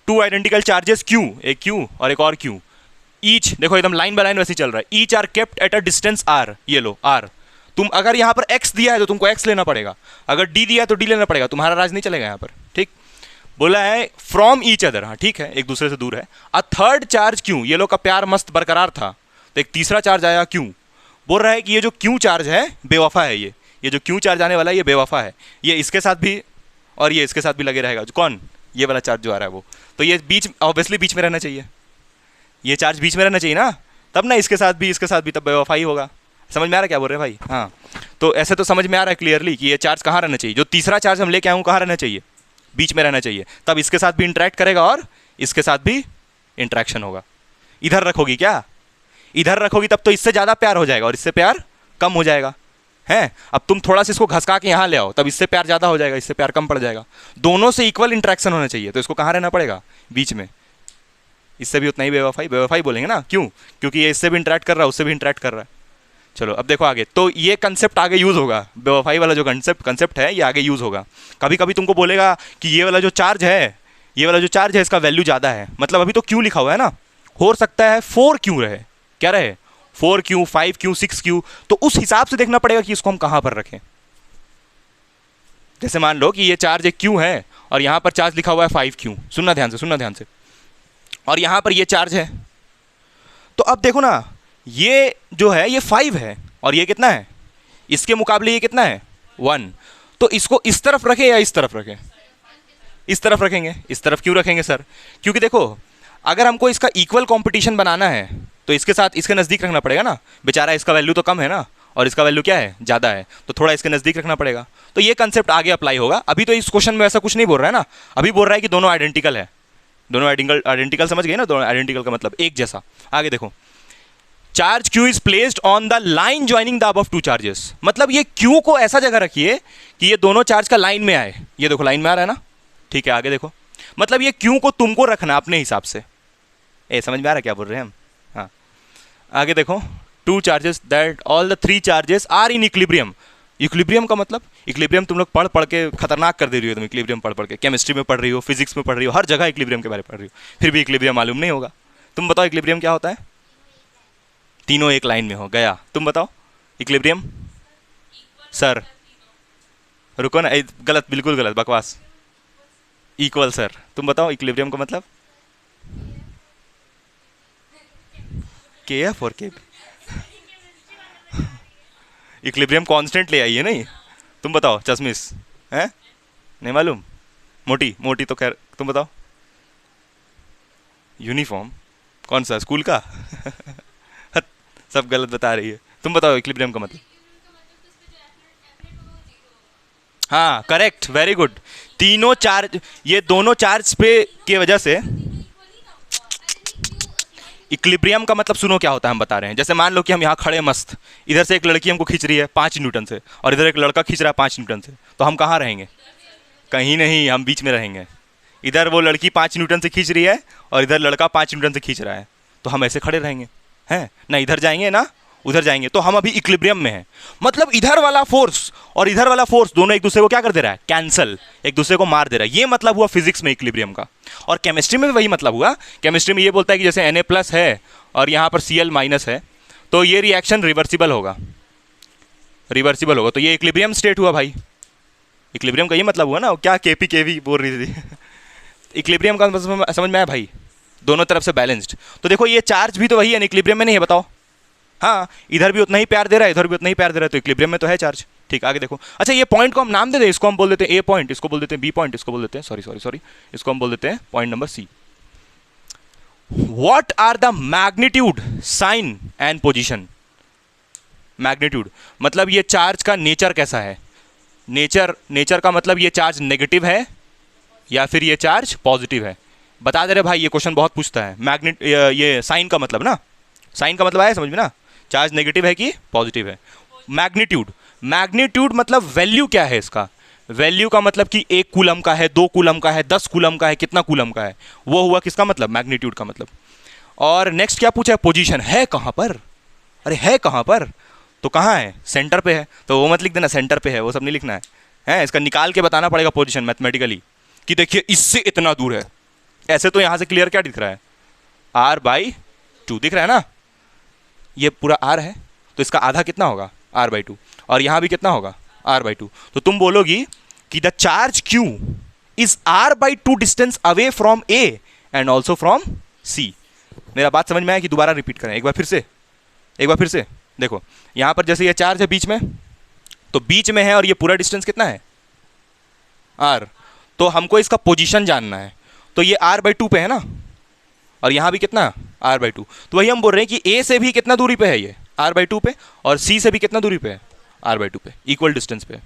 2 आइडेंटिकल चार्जेस Q, एक Q और एक और Q, ईच, देखो एकदम लाइन बाय लाइन वैसे चल रहा है, each are kept at a distance R। ये लो R। तुम अगर यहाँ पर X दिया है तो तुमको X लेना पड़ेगा, अगर D दिया है तो D लेना पड़ेगा, तुम्हारा राज नहीं चलेगा यहाँ पर। ठीक। बोला है फ्रॉम ईच अदर, हाँ ठीक है, एक दूसरे से दूर है। अ थर्ड चार्ज Q, ये लोग का प्यार मस्त बरकरार था, तो एक तीसरा चार्ज आया Q। बोल रहा है कि ये जो Q चार्ज है बेवफा है, ये जो Q चार्ज आने वाला है ये बेवफा है, ये इसके साथ भी और ये इसके साथ भी लगे रहेगा। कौन? ये वाला चार्ज जो आ रहा है वो। तो ये बीच, ऑब्वियसली बीच में रहना चाहिए, ये चार्ज बीच में रहना चाहिए ना, तब ना इसके साथ भी तब बेवफाई होगा। समझ में आ रहा है क्या बोल रहे हैं भाई? हाँ, तो ऐसे तो समझ में आ रहा है क्लियरली कि ये चार्ज कहाँ रहना चाहिए, जो तीसरा चार्ज हम लेके आए हूँ कहाँ रहना चाहिए? बीच में रहना चाहिए, तब इसके साथ भी इंटरेक्ट करेगा और इसके साथ भी इंटरेक्शन होगा। इधर रखोगी क्या? इधर रखोगी तब तो इससे ज़्यादा प्यार हो जाएगा और इससे प्यार कम हो जाएगा, है? अब तुम थोड़ा सा इसको घसका के यहाँ ले आओ, तब इससे प्यार ज़्यादा हो जाएगा, इससे प्यार कम पड़ जाएगा। दोनों से इक्वल इंटरेक्शन होना चाहिए, तो इसको कहाँ रहना पड़ेगा? बीच में। इससे भी उतना ही बेवफाई बोलेंगे ना। क्यों? क्योंकि ये इससे भी इंटरेक्ट कर रहा है, उससे भी इंटरेक्ट कर रहा है। चलो अब देखो आगे, तो ये कंसेप्ट आगे यूज़ होगा, बेवफाई वाला जो कंसेप्ट है ये आगे यूज़ होगा। कभी कभी तुमको बोलेगा कि ये वाला जो चार्ज है इसका वैल्यू ज़्यादा है, मतलब अभी तो Q लिखा हुआ है ना, हो सकता है 4Q रहे, क्या रहे? 4Q, 5Q, 6Q, तो उस हिसाब से देखना पड़ेगा कि इसको हम कहां पर रखें। जैसे मान लो कि ये चार्ज एक Q है और यहां पर चार्ज लिखा हुआ है 5Q, सुनना ध्यान से, सुनना ध्यान से, और यहां पर ये चार्ज है। तो अब देखो ना, ये जो है ये 5 है और ये कितना है, इसके मुकाबले ये कितना है 1। तो इसको इस तरफ रखें या इस तरफ रखें? इस तरफ रखेंगे। इस तरफ क्यों रखेंगे सर? क्योंकि देखो, अगर हमको इसका इक्वल कंपटीशन बनाना है तो इसके साथ इसके नज़दीक रखना पड़ेगा ना, बेचारा इसका वैल्यू तो कम है ना और इसका वैल्यू क्या है, ज़्यादा है, तो थोड़ा इसके नज़दीक रखना पड़ेगा। तो ये कंसेप्ट आगे अप्लाई होगा। अभी तो इस क्वेश्चन में ऐसा कुछ नहीं बोल रहा है ना, अभी बोल रहा है कि दोनों आइडेंटिकल है। दोनों आइडेंटिकल समझ गए ना, दोनों आइडेंटिकल का मतलब एक जैसा। आगे देखो, charge Q is placed on the line joining the above two charges, मतलब ये Q को ऐसा जगह रखिए कि ये दोनों चार्ज का लाइन में आए। ये देखो लाइन में आ रहा है ना, ठीक है। आगे देखो, मतलब ये Q को तुमको रखना अपने हिसाब से। समझ में आ रहा है क्या बोल रहे हैं हम? हाँ, आगे देखो, two charges that all the three charges are in equilibrium. Equilibrium का मतलब, इक्विलिब्रियम तुम लोग पढ़ पढ़ के खतरनाक कर दे रही हो तुम, इक्विलिब्रियम पढ़ पढ़ के, केमिस्ट्री में पढ़ रही हो, फिजिक्स में पढ़ रही हो, हर जगह इक्विलिब्रियम के बारे में पढ़ रही हो, फिर भी इक्विलिब्रियम मालूम नहीं होगा। तुम बताओ इक्विलिब्रियम क्या होता है? तीनों एक लाइन में हो गया। तुम बताओ इक्विलिब्रियम। सर रुको ना, गलत, बिल्कुल गलत, बकवास। Equal sir. तुम बताओ इक्विलिब्रियम का मतलब? KF और KB। इक्विलिब्रियम कांस्टेंट ले आई है नहीं। तुम बताओ चश्मिश, हैं? नहीं मालूम? मोटी मोटी तो खैर, तुम बताओ। यूनिफॉर्म कौन सा, स्कूल का? सब गलत बता रही है। तुम बताओ इक्विलिब्रियम का मतलब? हाँ करेक्ट, वेरी गुड। तीनों चार्ज, ये दोनों चार्ज पे की वजह से इक्विलिब्रियम का मतलब सुनो क्या होता है, हम बता रहे हैं। जैसे मान लो कि हम यहाँ खड़े मस्त, इधर से एक लड़की हमको खींच रही है 5 न्यूटन से और इधर एक लड़का खींच रहा है 5 न्यूटन से, तो हम कहाँ रहेंगे? कहीं नहीं, हम बीच में रहेंगे। इधर वो लड़की 5 न्यूटन से खींच रही है और इधर लड़का 5 न्यूटन से खींच रहा है, तो हम ऐसे खड़े रहेंगे, हैं ना? इधर जाएंगे ना उधर जाएंगे, तो हम अभी इक्विलिब्रियम में हैं। मतलब इधर वाला फोर्स और इधर वाला फोर्स दोनों एक दूसरे को क्या कर दे रहा है, कैंसल, एक दूसरे को मार दे रहा है। ये मतलब हुआ फिजिक्स में इक्विलिब्रियम का। और केमिस्ट्री में भी वही मतलब हुआ। केमिस्ट्री में ये बोलता है कि जैसे Na+ है और यहाँ पर Cl- है, तो ये रिएक्शन रिवर्सिबल होगा, रिवर्सिबल होगा। तो ये इक्विलिब्रियम स्टेट हुआ भाई। इक्विलिब्रियम का ये मतलब हुआ ना, क्या KP KV बोल रही थी। इक्विलिब्रियम का मतलब समझ में आया भाई, दोनों तरफ से बैलेंस्ड। तो देखो ये चार्ज भी तो वही है, इक्विलिब्रियम में नहीं है, बताओ। हाँ, इधर भी उतना ही प्यार दे रहा है, इधर भी उतना ही प्यार दे रहा है, तो इक्विलिब्रियम में तो है चार्ज। ठीक, आगे देखो। अच्छा, ये पॉइंट को हम नाम दे दें, इसको हम बोल देते हैं A पॉइंट, इसको बोल देते हैं B पॉइंट, इसको बोल देते हैं सॉरी इसको हम बोल देते हैं point number C। What are the magnitude, sign and position? Magnitude मतलब ये चार्ज का नेचर कैसा है। नेचर का मतलब ये चार्ज नेगेटिव है या फिर ये चार्ज पॉजिटिव है, बता दे रहे भाई। ये क्वेश्चन बहुत पूछता है। ये साइन का मतलब ना, साइन का मतलब आया समझ में ना, चार्ज नेगेटिव है कि पॉजिटिव है। मैग्नीट्यूड मतलब वैल्यू क्या है इसका। वैल्यू का मतलब कि 1 कूलम का है, 2 कूलम का है, 10 कूलम का है, कितना कूलम का है, वो हुआ किसका मतलब, मैग्नीट्यूड का मतलब। और नेक्स्ट क्या पूछा है, पोजीशन है कहां पर। अरे है कहां पर, तो कहां है, सेंटर पे है, तो वो मत लिख देना सेंटर पे है, वो सब नहीं लिखना है। इसका निकाल के बताना पड़ेगा पोजीशन मैथमेटिकली, कि देखिए इससे इतना दूर है। ऐसे तो यहां से क्लियर क्या दिख रहा है, R/2 दिख रहा है ना, ये पूरा R है, तो इसका आधा कितना होगा, R/2, और यहां भी कितना होगा, R/2। तो तुम बोलोगी कि the charge Q is R/2 distance away from A and also from C। मेरा बात समझ में आया कि दोबारा रिपीट करें, एक बार फिर से देखो। यहां पर जैसे ये चार्ज है बीच में, तो बीच में है और ये पूरा डिस्टेंस कितना है, R। तो हमको इसका पोजीशन जानना है, तो ये R/2 पे है ना, और यहां भी कितना, R/2। तो वही हम बोल रहे हैं कि A से भी कितना दूरी पे है ये, R/2 पे, और C से भी कितना दूरी पे है, R/2 पे, इक्वल डिस्टेंस पे।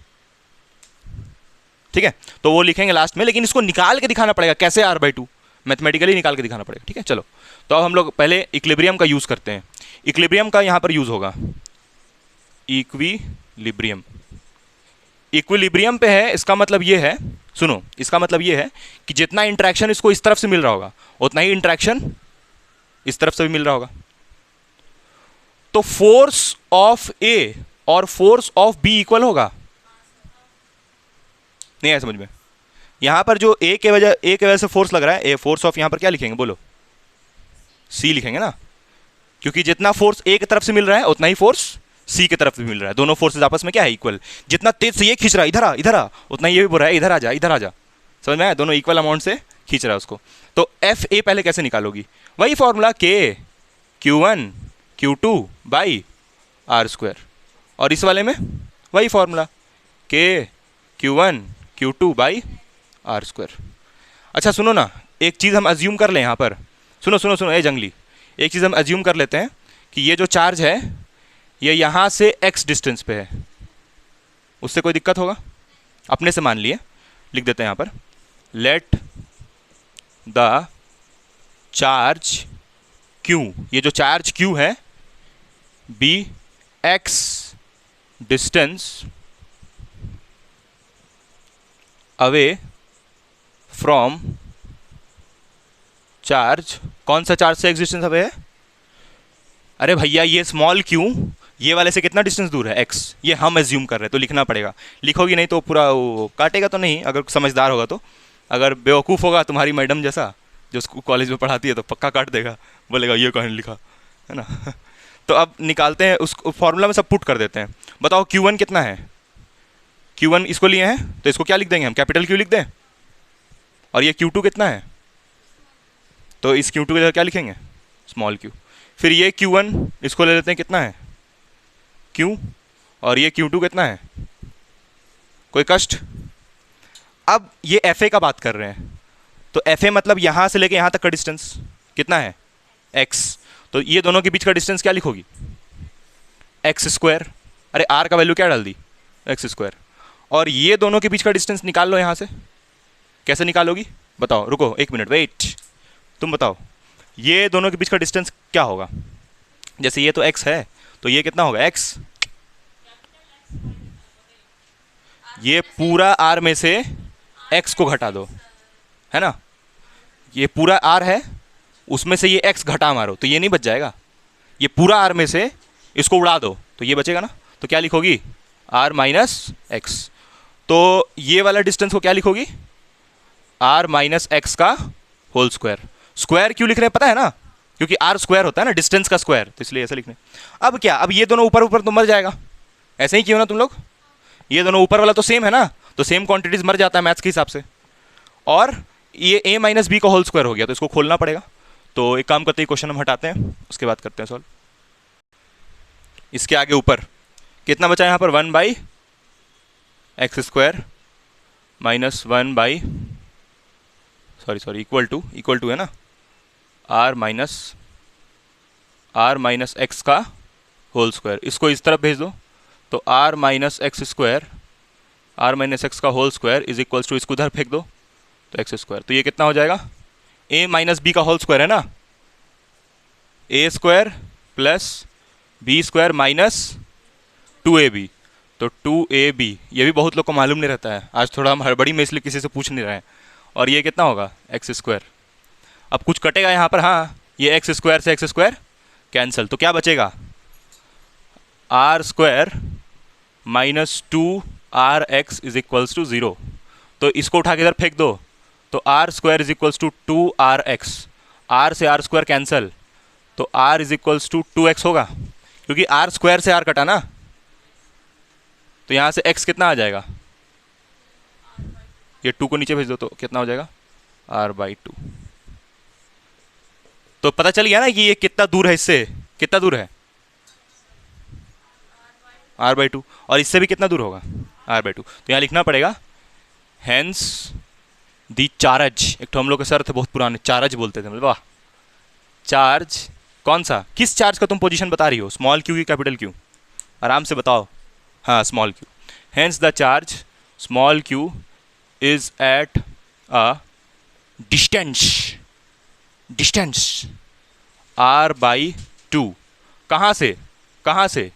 ठीक है, तो वो लिखेंगे लास्ट में, लेकिन इसको निकाल के दिखाना पड़ेगा कैसे, R/2 मैथमेटिकली निकाल के दिखाना पड़ेगा। ठीक है, चलो। तो अब हम लोग पहले इक्विलिब्रियम का यूज करते हैं। इक्विलिब्रियम का यहां पर यूज होगा, इक्विलिब्रियम। इक्विलिब्रियम पे है, इसका मतलब ये है, सुनो, इसका मतलब ये है कि जितना इंटरेक्शन इसको इस तरफ से मिल रहा होगा उतना ही इंटरेक्शन इस तरफ से भी मिल रहा होगा। तो फोर्स ऑफ A और फोर्स ऑफ B इक्वल होगा, नहीं है समझ में। यहां पर जो A के वजह से फोर्स लग रहा है, फोर्स ऑफ, यहां पर क्या लिखेंगे बोलो, C लिखेंगे ना। क्योंकि जितना फोर्स ए की तरफ से मिल रहा है उतना ही फोर्स सी की तरफ भी मिल रहा है, दोनों फोर्सेज आपस में क्या है, इक्वल। जितना तेज से ये खींच रहा है इधर आ, उतना ये भी बोल रहा है इधर आ जा इधर आ जा। समझ में आया, दोनों इक्वल अमाउंट से खींच रहा है उसको। तो एफ ए पहले कैसे निकालोगी, वही फॉर्मूला के Q1 Q2 by R square, और इस वाले में वही फॉर्मूला के Q1 Q2 by R square. अच्छा सुनो ना, एक चीज़ हम अज्यूम कर लें यहाँ पर, सुनो सुनो सुनो ए जंगली, एक चीज़ हम अज्यूम कर लेते हैं कि ये जो चार्ज है ये यहाँ से x डिस्टेंस पे है, उससे कोई दिक्कत होगा? अपने से मान लिए, लिख देते हैं यहाँ पर, लेट द चार्ज Q, ये जो चार्ज Q है, be x distance away from charge, कौन सा चार्ज से x डिस्टेंस अवे है? अरे भैया ये स्मॉल q ये वाले से कितना डिस्टेंस दूर है, x, ये हम एज्यूम कर रहे हैं तो लिखना पड़ेगा। लिखोगी नहीं तो पूरा वो काटेगा तो नहीं, अगर समझदार होगा तो। अगर बेवकूफ़ होगा तुम्हारी मैडम जैसा जो कॉलेज में पढ़ाती है तो पक्का काट देगा, बोलेगा ये कौन लिखा है ना। तो अब निकालते हैं, उस फॉर्मूला में सब पुट कर देते हैं। बताओ Q1 कितना है, Q1 इसको लिए हैं तो इसको क्या लिख देंगे हम, कैपिटल Q लिख दें। और ये Q2 कितना है, तो इस Q2 की जगह क्या लिखेंगे, स्मॉल q। फिर ये Q1 इसको ले लेते हैं, कितना है Q, और ये Q2 कितना है, कोई कष्ट। अब ये FA का बात कर रहे हैं, तो FA मतलब यहाँ से लेके यहाँ तक का डिस्टेंस कितना है, x। तो ये दोनों के बीच का डिस्टेंस क्या लिखोगी, x स्क्वायर। अरे r का वैल्यू क्या डाल दी, x स्क्वायर। और ये दोनों के बीच का डिस्टेंस निकाल लो यहाँ से, कैसे निकालोगी बताओ, रुको एक मिनट वेट, तुम बताओ ये दोनों के बीच का डिस्टेंस क्या होगा। जैसे ये तो x है तो ये कितना होगा x, ये पूरा r में से x को घटा दो, है ना, ये पूरा r है उसमें से ये x घटा मारो तो ये नहीं बच जाएगा, ये पूरा r में से इसको उड़ा दो तो ये बचेगा ना। तो क्या लिखोगी, r माइनस एक्स। तो ये वाला डिस्टेंस को क्या लिखोगी, r माइनस एक्स का होल स्क्वायर। स्क्वायर क्यों लिख रहे हैं पता है ना, क्योंकि r स्क्वायर होता है ना डिस्टेंस का स्क्वायर, तो इसलिए ऐसा लिखने। अब क्या, अब ये दोनों ऊपर ऊपर तो मर जाएगा, ऐसे ही क्यों ना तुम लोग, ये दोनों ऊपर वाला तो सेम है ना, तो सेम क्वांटिटीज मर जाता है मैथ्स के हिसाब से। और ये a माइनस बी का होल स्क्वायर हो गया तो इसको खोलना पड़ेगा। तो एक काम करते ही क्वेश्चन हम हटाते हैं, उसके बाद करते हैं सॉल्व। इसके आगे ऊपर कितना बचा यहाँ पर, 1 by x square minus 1 by sorry equal to है ना, r माइनस एक्स का होल स्क्वायर। इसको इस तरफ भेज दो तो r माइनस एक्स का whole square is equals to, इसको उधर फेंक दो तो एक्स स्क्वायर। तो ये कितना हो जाएगा, a माइनस बी का होल स्क्वायर है ना, a square plus b square minus 2ab, तो 2ab, ये भी बहुत लोग को मालूम नहीं रहता है, आज थोड़ा हम हड़बड़ी में इसलिए किसी से पूछ नहीं रहे हैं। और ये कितना होगा एक्स स्क्वायर। अब कुछ कटेगा यहाँ पर, हाँ ये एक्स स्क्वायर से एक्स स्क्वायर कैंसिल, तो क्या बचेगा, R square minus 2rx is equals to 0। तो इसको उठा के इधर फेंक दो तो R square is equals to 2rx, R से आर स्क्वायर कैंसिल, तो r is equals to 2x होगा, क्योंकि r स्क्वायर से r कटा ना, तो यहाँ से x कितना आ जाएगा, ये 2 को नीचे भेज दो तो कितना हो जाएगा r/2। तो पता चल गया ना कि ये कितना दूर है, इससे कितना दूर है r/2, और इससे भी कितना दूर होगा r/2। तो यहाँ लिखना पड़ेगा हेंस दी चार्ज, एक तो हम लोग के सर थे बहुत पुराने, चार्ज बोलते थे, वाह। चार्ज कौन सा, किस चार्ज का तुम पोजीशन बता रही हो, स्मॉल क्यू की कैपिटल क्यू, आराम से बताओ, हाँ small Q. Hence the charge small Q is eight a distance r/2, कहाँ से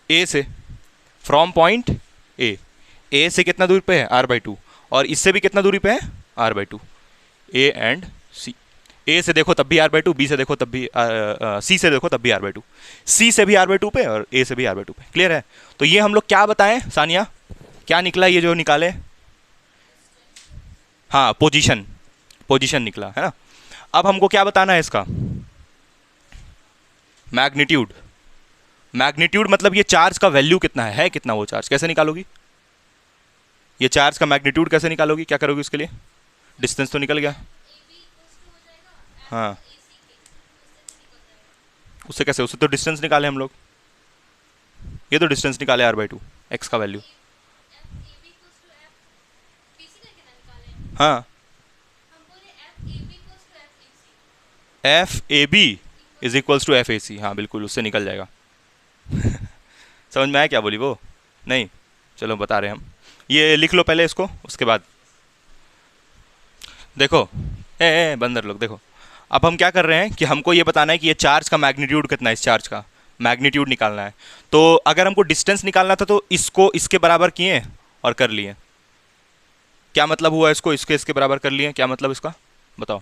a से, फ्रॉम पॉइंट a से कितना दूरी पे है r/2, और इससे भी कितना दूरी पे है r/2, a and c। a से देखो तब भी r/2, b से देखो तब भी c से देखो तब भी r/2, c से भी r/2 पे और a से भी r/2 पे। क्लियर है। तो ये हम लोग क्या बताएं सानिया, क्या निकला ये जो निकाले, हाँ पोजीशन निकला है ना। अब हमको क्या बताना है इसका, मैग्नीट्यूड, मैग्नीट्यूड मतलब ये चार्ज का वैल्यू कितना है कितना वो चार्ज, कैसे निकालोगी? ये चार्ज का मैग्नीट्यूड कैसे निकालोगी, क्या करोगी उसके लिए? डिस्टेंस तो निकल गया। हाँ, उससे कैसे, उससे तो डिस्टेंस निकाले हम लोग, ये तो डिस्टेंस निकाले r/2 एक्स का वैल्यू। हाँ, FAB is equals to FAC, हाँ बिल्कुल उससे निकल जाएगा। समझ में आया क्या बोली वो? नहीं, चलो बता रहे हैं हम, ये लिख लो पहले इसको, उसके बाद देखो। बंदर लोग देखो, अब हम क्या कर रहे हैं कि हमको ये बताना है कि ये चार्ज का मैग्नीट्यूड कितना है, इस चार्ज का मैग्नीट्यूड निकालना है। तो अगर हमको डिस्टेंस निकालना था तो इसको इसके बराबर किए और कर लिए। क्या मतलब हुआ इसको इसके इसके बराबर कर लिए, क्या मतलब इसका बताओ?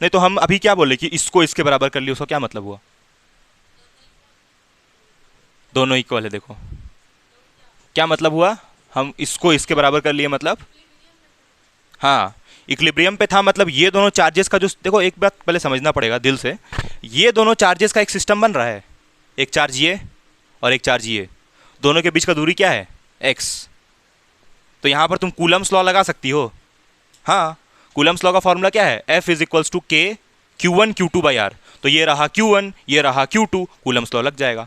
नहीं तो हम अभी क्या बोले कि इसको इसके बराबर कर लिए, उसका क्या मतलब हुआ? दोनों इक्वल है, देखो क्या मतलब हुआ, हम इसको इसके बराबर कर लिए मतलब, हाँ इक्विलिब्रियम पे था, मतलब ये दोनों चार्जेस का जो, देखो एक बात पहले समझना पड़ेगा दिल से, ये दोनों चार्जेस का एक सिस्टम बन रहा है, एक चार्ज ये और एक चार्ज ये, दोनों के बीच का दूरी क्या है, x। तो यहाँ पर तुम कूलम्स लॉ लगा सकती हो। हाँ, कूलम्स लॉ का फॉर्मूला क्या है, F is equals to K Q1 Q2 by R। तो ये रहा Q1, ये रहा Q2, कूलम्स लॉ लग जाएगा,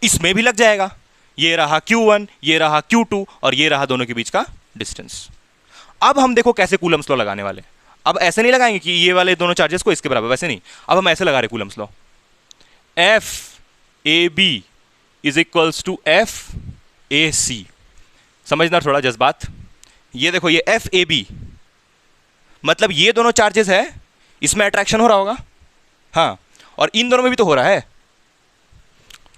इसमें भी लग जाएगा, ये रहा Q1, ये रहा Q2 और ये रहा दोनों के बीच का डिस्टेंस। अब हम देखो कैसे कूलम्स लॉ लगाने वाले, अब ऐसे नहीं लगाएंगे कि ये वाले दोनों चार्जेस को इसके बराबर, वैसे नहीं, अब हम ऐसे लगा रहे Coulomb's law, FAB is equals to FAC। समझना थोड़ा जज्बात, ये देखो ये FAB मतलब ये दोनों चार्जेस है, इसमें अट्रैक्शन हो रहा होगा, हाँ, और इन दोनों में भी तो हो रहा है।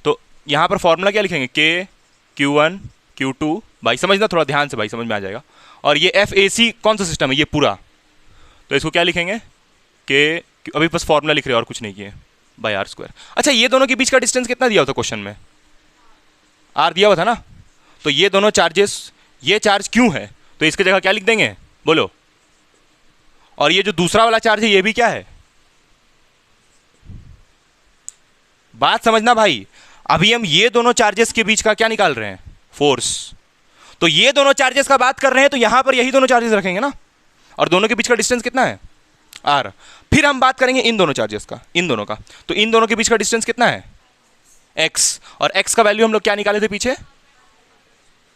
तो यहां पर फॉर्मूला क्या लिखेंगे, K Q1 Q2, भाई समझना थोड़ा ध्यान से भाई, समझ में आ जाएगा। और ये FAC कौन सा सिस्टम है, ये पूरा, तो इसको क्या लिखेंगे, K, अभी बस फॉर्मूला लिख रहे हैं और कुछ नहीं किए, बाई R²। अच्छा, ये दोनों के बीच का डिस्टेंस कितना दिया हुआ था क्वेश्चन में, R दिया हुआ था ना, तो ये दोनों चार्जेस, ये चार्ज क्यों है, तो इसकी जगह क्या लिख देंगे बोलो, और ये जो दूसरा वाला चार्ज है ये भी क्या है, बात समझना भाई, अभी हम ये दोनों चार्जेस के बीच का क्या निकाल रहे हैं, फोर्स। तो ये दोनों चार्जेस का बात कर रहे हैं तो यहां पर यही दोनों चार्जेस रखेंगे ना, और दोनों के बीच का डिस्टेंस कितना है, R। फिर हम बात करेंगे इन दोनों चार्जेस का, इन दोनों का, तो इन दोनों के बीच का डिस्टेंस कितना है, x, और x का वैल्यू हम लोग क्या निकाले थे पीछे,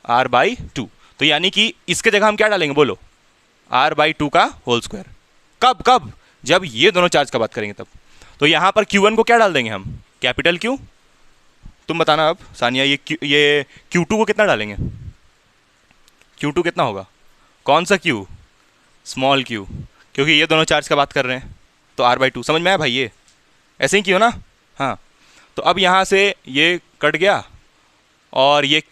R/2। तो यानी कि इसके जगह हम क्या डालेंगे बोलो, R/2 का होल स्क्वायर। कब कब, जब ये दोनों चार्ज का बात करेंगे तब। तो यहां पर Q1 को क्या डाल देंगे हम, कैपिटल Q। तुम बताना अब सानिया, ये Q2 को कितना डालेंगे, Q2 कितना होगा, कौन सा Q, स्मॉल q, क्योंकि ये दोनों चार्ज का बात कर रहे हैं, तो R/2। समझ में आया भाई, ये ऐसे ही क्यों ना। हाँ, तो अब यहाँ से ये कट गया और ये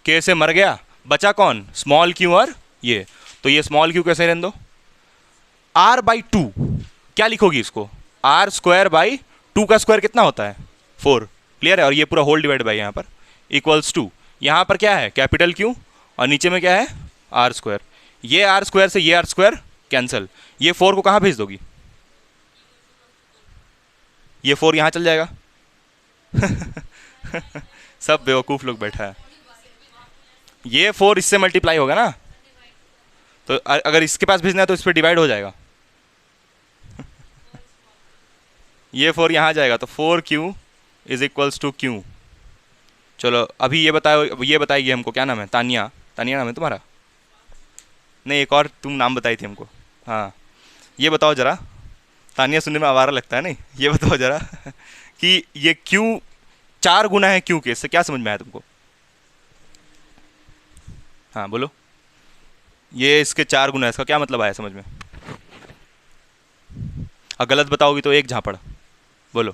K से मर गया, बचा कौन, स्मॉल q और ये, तो ये स्मॉल q कैसे रहने दो, R/2 क्या लिखोगी इसको, R²/2 का स्क्वायर कितना होता है 4, क्लियर है, और ये पूरा होल डिवाइड बाई यहाँ पर इक्वल्स टू, यहाँ पर क्या है कैपिटल Q और नीचे में क्या है R²। ये R² से ये R² कैंसिल, ये 4 को कहाँ भेज दोगी, ये 4 यहाँ चल जाएगा। सब बेवकूफ़ लोग बैठा है, ये 4 इससे मल्टीप्लाई होगा ना, तो अगर इसके पास भेजना है तो इस पर डिवाइड हो जाएगा। ये 4 यहाँ जाएगा तो 4Q is equals to Q। चलो अभी ये बताओ, ये बताएगी हमको, क्या नाम है, तानिया, तानिया नाम है तुम्हारा, नहीं एक और तुम नाम बताई थी हमको, हाँ ये बताओ ज़रा, तानिया सुनने में आवारा लगता है नहीं, ये बताओ ज़रा कि ये Q 4 गुना है Q के, इससे क्या समझ में आया तुमको, हाँ बोलो, ये इसके 4 गुना है, इसका क्या मतलब आया समझ में, और गलत बताओगी तो एक झापड़, बोलो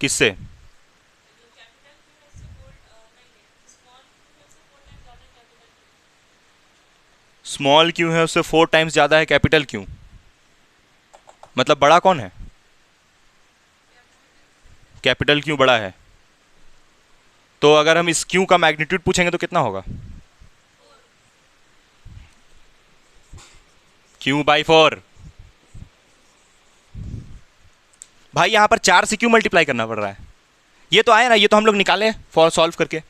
किससे, स्मॉल Q है उससे 4 टाइम्स ज़्यादा है कैपिटल Q, मतलब बड़ा कौन है, कैपिटल Q बड़ा है। तो अगर हम इस Q का मैग्नीट्यूड पूछेंगे तो कितना होगा, Q/4, भाई यहाँ पर 4 से क्यों मल्टीप्लाई करना पड़ रहा है? ये तो आया ना, ये तो हम लोग निकाले फॉर सॉल्व करके।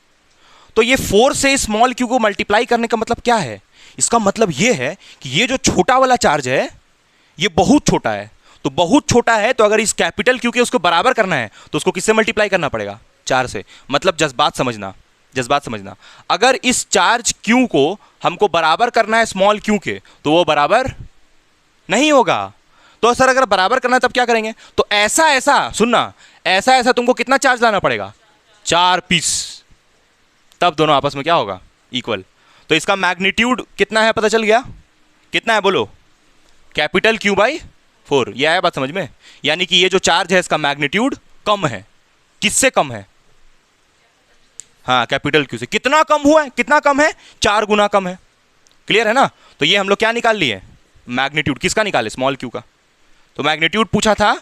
तो ये 4 से स्मॉल क्यू को मल्टीप्लाई करने का मतलब क्या है? इसका मतलब ये है कि ये जो छोटा वाला चार्ज है ये बहुत छोटा है। तो बहुत छोटा है तो अगर इस कैपिटल क्यू के उसको बराबर करना है तो उसको किससे मल्टीप्लाई करना पड़ेगा? 4 से। मतलब जज्बात समझना, जज्बात समझना। अगर इस चार्ज क्यू को हमको बराबर करना है स्मॉल क्यू के तो वो बराबर नहीं होगा। तो सर अगर बराबर करना है तब क्या करेंगे? तो ऐसा ऐसा सुनना, ऐसा ऐसा तुमको कितना चार्ज लाना पड़ेगा? 4 पीस। तब दोनों आपस में क्या होगा? इक्वल। तो इसका मैग्नीट्यूड कितना है पता चल गया? कितना है बोलो? Capital Q by 4। यह है बात समझ में? यानी कि ये जो चार्ज है इसका मैग्नीट्यूड कम है। किससे कम है? हाँ, कैपिटल क्यू से। कितना कम हुआ है? कितना कम है? 4 गुना कम है। क्लियर है ना? तो ये हम लोग क्या निकाल लिए? मैग्नीट्यूड। किसका निकाले? स्मॉल क्यू का। तो मैग्नीट्यूड पूछा था,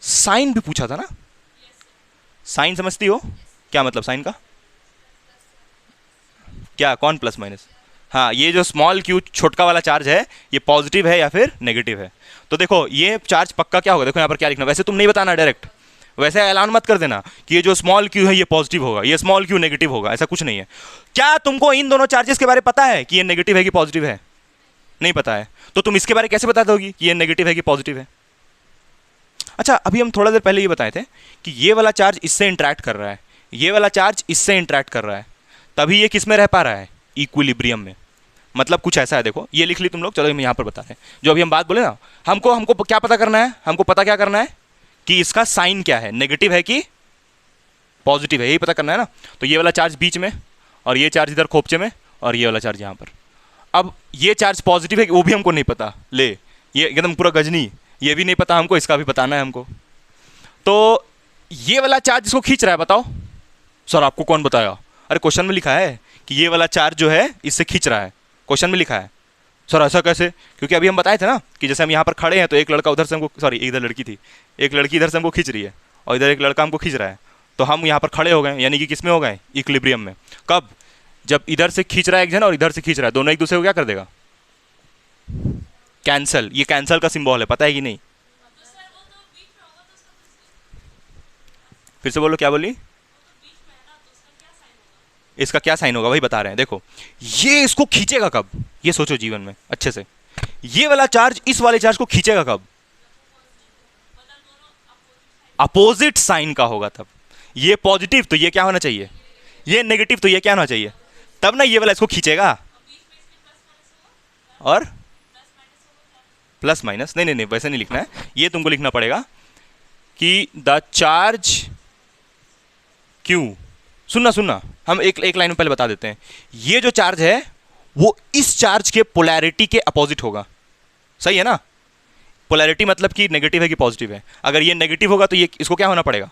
साइन भी पूछा था ना? साइन समझती हो? क्या मतलब साइन का? क्या? कौन प्लस माइनस? हाँ, ये जो स्मॉल क्यू छोटका वाला चार्ज है ये पॉजिटिव है या फिर नेगेटिव है। तो देखो ये चार्ज पक्का क्या होगा, देखो यहाँ पर क्या लिखना। वैसे तुम नहीं बताना डायरेक्ट, वैसे ऐलान मत कर देना कि ये जो स्मॉल क्यू है ये पॉजिटिव होगा, ये स्मॉल क्यू नेगेटिव होगा, ऐसा कुछ नहीं है। क्या तुमको इन दोनों चार्जेस के बारे में पता है कि ये नेगेटिव है कि पॉजिटिव है? नहीं पता है। तो तुम इसके बारे में कैसे बता दोगी कि ये नेगेटिव है कि पॉजिटिव है? अच्छा, अभी हम थोड़ा देर पहले ये बताए थे कि ये वाला चार्ज इससे इंटरेक्ट कर रहा है, ये वाला चार्ज इससे इंटरेक्ट कर रहा है, तभी ये किस में रह पा रहा है? इक्विलिब्रियम में। मतलब कुछ ऐसा है, देखो ये लिख ली तुम लोग। चलो हम यहाँ पर बता रहे हैं जो अभी हम बात बोले ना। हमको हमको क्या पता करना है? हमको पता क्या करना है कि इसका साइन क्या है, नेगेटिव है कि पॉजिटिव है, यही पता करना है ना। तो ये वाला चार्ज बीच में और ये चार्ज इधर खोपचे में और ये वाला चार्ज यहाँ पर। अब ये चार्ज पॉजिटिव है कि वो भी हमको नहीं पता। ले, ये एकदम पूरा गजनी, ये भी नहीं पता हमको, इसका भी बताना है हमको। तो ये वाला चार्ज इसको खींच रहा है, बताओ सर आपको कौन बताया? अरे क्वेश्चन में लिखा है कि ये वाला चार्ज जो है इससे खींच रहा है, क्वेश्चन में लिखा है। सर ऐसा कैसे? क्योंकि अभी हम बताए थे ना कि जैसे हम यहाँ पर खड़े हैं तो एक लड़का उधर से हमको, सॉरी इधर लड़की थी, एक लड़की इधर से हमको खींच रही है और इधर एक लड़का हमको खींच रहा है। तो हम यहाँ पर खड़े हो गए, यानी कि किस में हो गए? इक्विलिब्रियम में। कब? जब इधर से खींच रहा है एक जन और इधर से खींच रहा है, दोनों एक दूसरे को क्या कर देगा? कैंसल। ये कैंसल का सिंबल है, पता है कि नहीं? फिर से बोलो, क्या बोली? इसका क्या साइन होगा वही बता रहे हैं। देखो ये इसको खींचेगा कब, ये सोचो जीवन में अच्छे से। ये वाला चार्ज इस वाले चार्ज को खींचेगा कब? अपोजिट साइन का होगा तब। ये पॉजिटिव तो ये क्या होना चाहिए? ये नेगेटिव तो ये क्या होना चाहिए? तब ना ये वाला इसको खींचेगा। और प्लस माइनस नहीं नहीं नहीं, वैसे नहीं लिखना है। ये तुमको लिखना पड़ेगा कि द चार्ज क्यू। सुनना सुनना, हम एक एक लाइन में पहले बता देते हैं। ये जो चार्ज है वो इस चार्ज के पोलैरिटी के अपोजिट होगा। सही है ना? पोलैरिटी मतलब कि नेगेटिव है कि पॉजिटिव है। अगर ये नेगेटिव होगा तो ये इसको क्या होना पड़ेगा?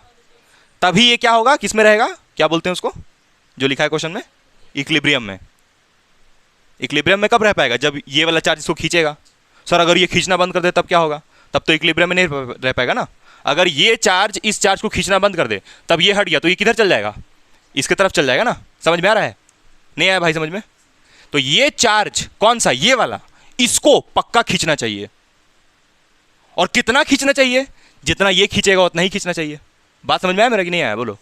तभी ये क्या होगा? किस में रहेगा? क्या बोलते हैं उसको जो लिखा है क्वेश्चन में? इक्विलिब्रियम में। इक्विलिब्रियम में कब रह पाएगा? जब ये वाला चार्ज इसको खींचेगा। सर अगर ये खींचना बंद कर दे तब क्या होगा? तब तो इक्विलिब्रियम में नहीं रह पाएगा ना। अगर ये चार्ज इस चार्ज को खींचना बंद कर दे तब ये हट गया तो ये किधर चल जाएगा? इसके तरफ चल जाएगा ना। समझ में आ रहा है? नहीं आया भाई समझ में? तो ये चार्ज कौन सा? ये वाला, इसको पक्का खींचना चाहिए। और कितना खींचना चाहिए? जितना ये खींचेगा उतना ही खींचना चाहिए। बात समझ में आया मेरा कि नहीं आया? बोलो,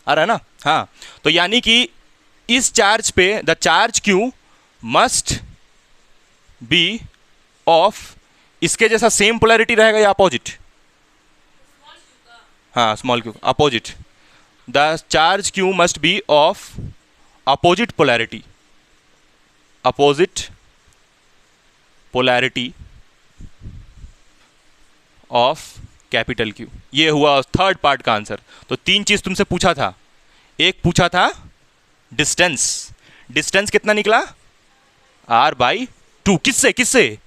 आ रहा है ना? हाँ, तो यानी कि इस चार्ज पे the charge Q must be of, इसके जैसा सेम पोलैरिटी रहेगा या अपोजिट? हाँ, small Q opposite. The charge Q must be of opposite polarity, opposite polarity of capital Q. ये हुआ थर्ड पार्ट का आंसर। तो 3 चीज तुमसे पूछा था। एक पूछा था डिस्टेंस, डिस्टेंस कितना निकला? r/2। किससे किससे?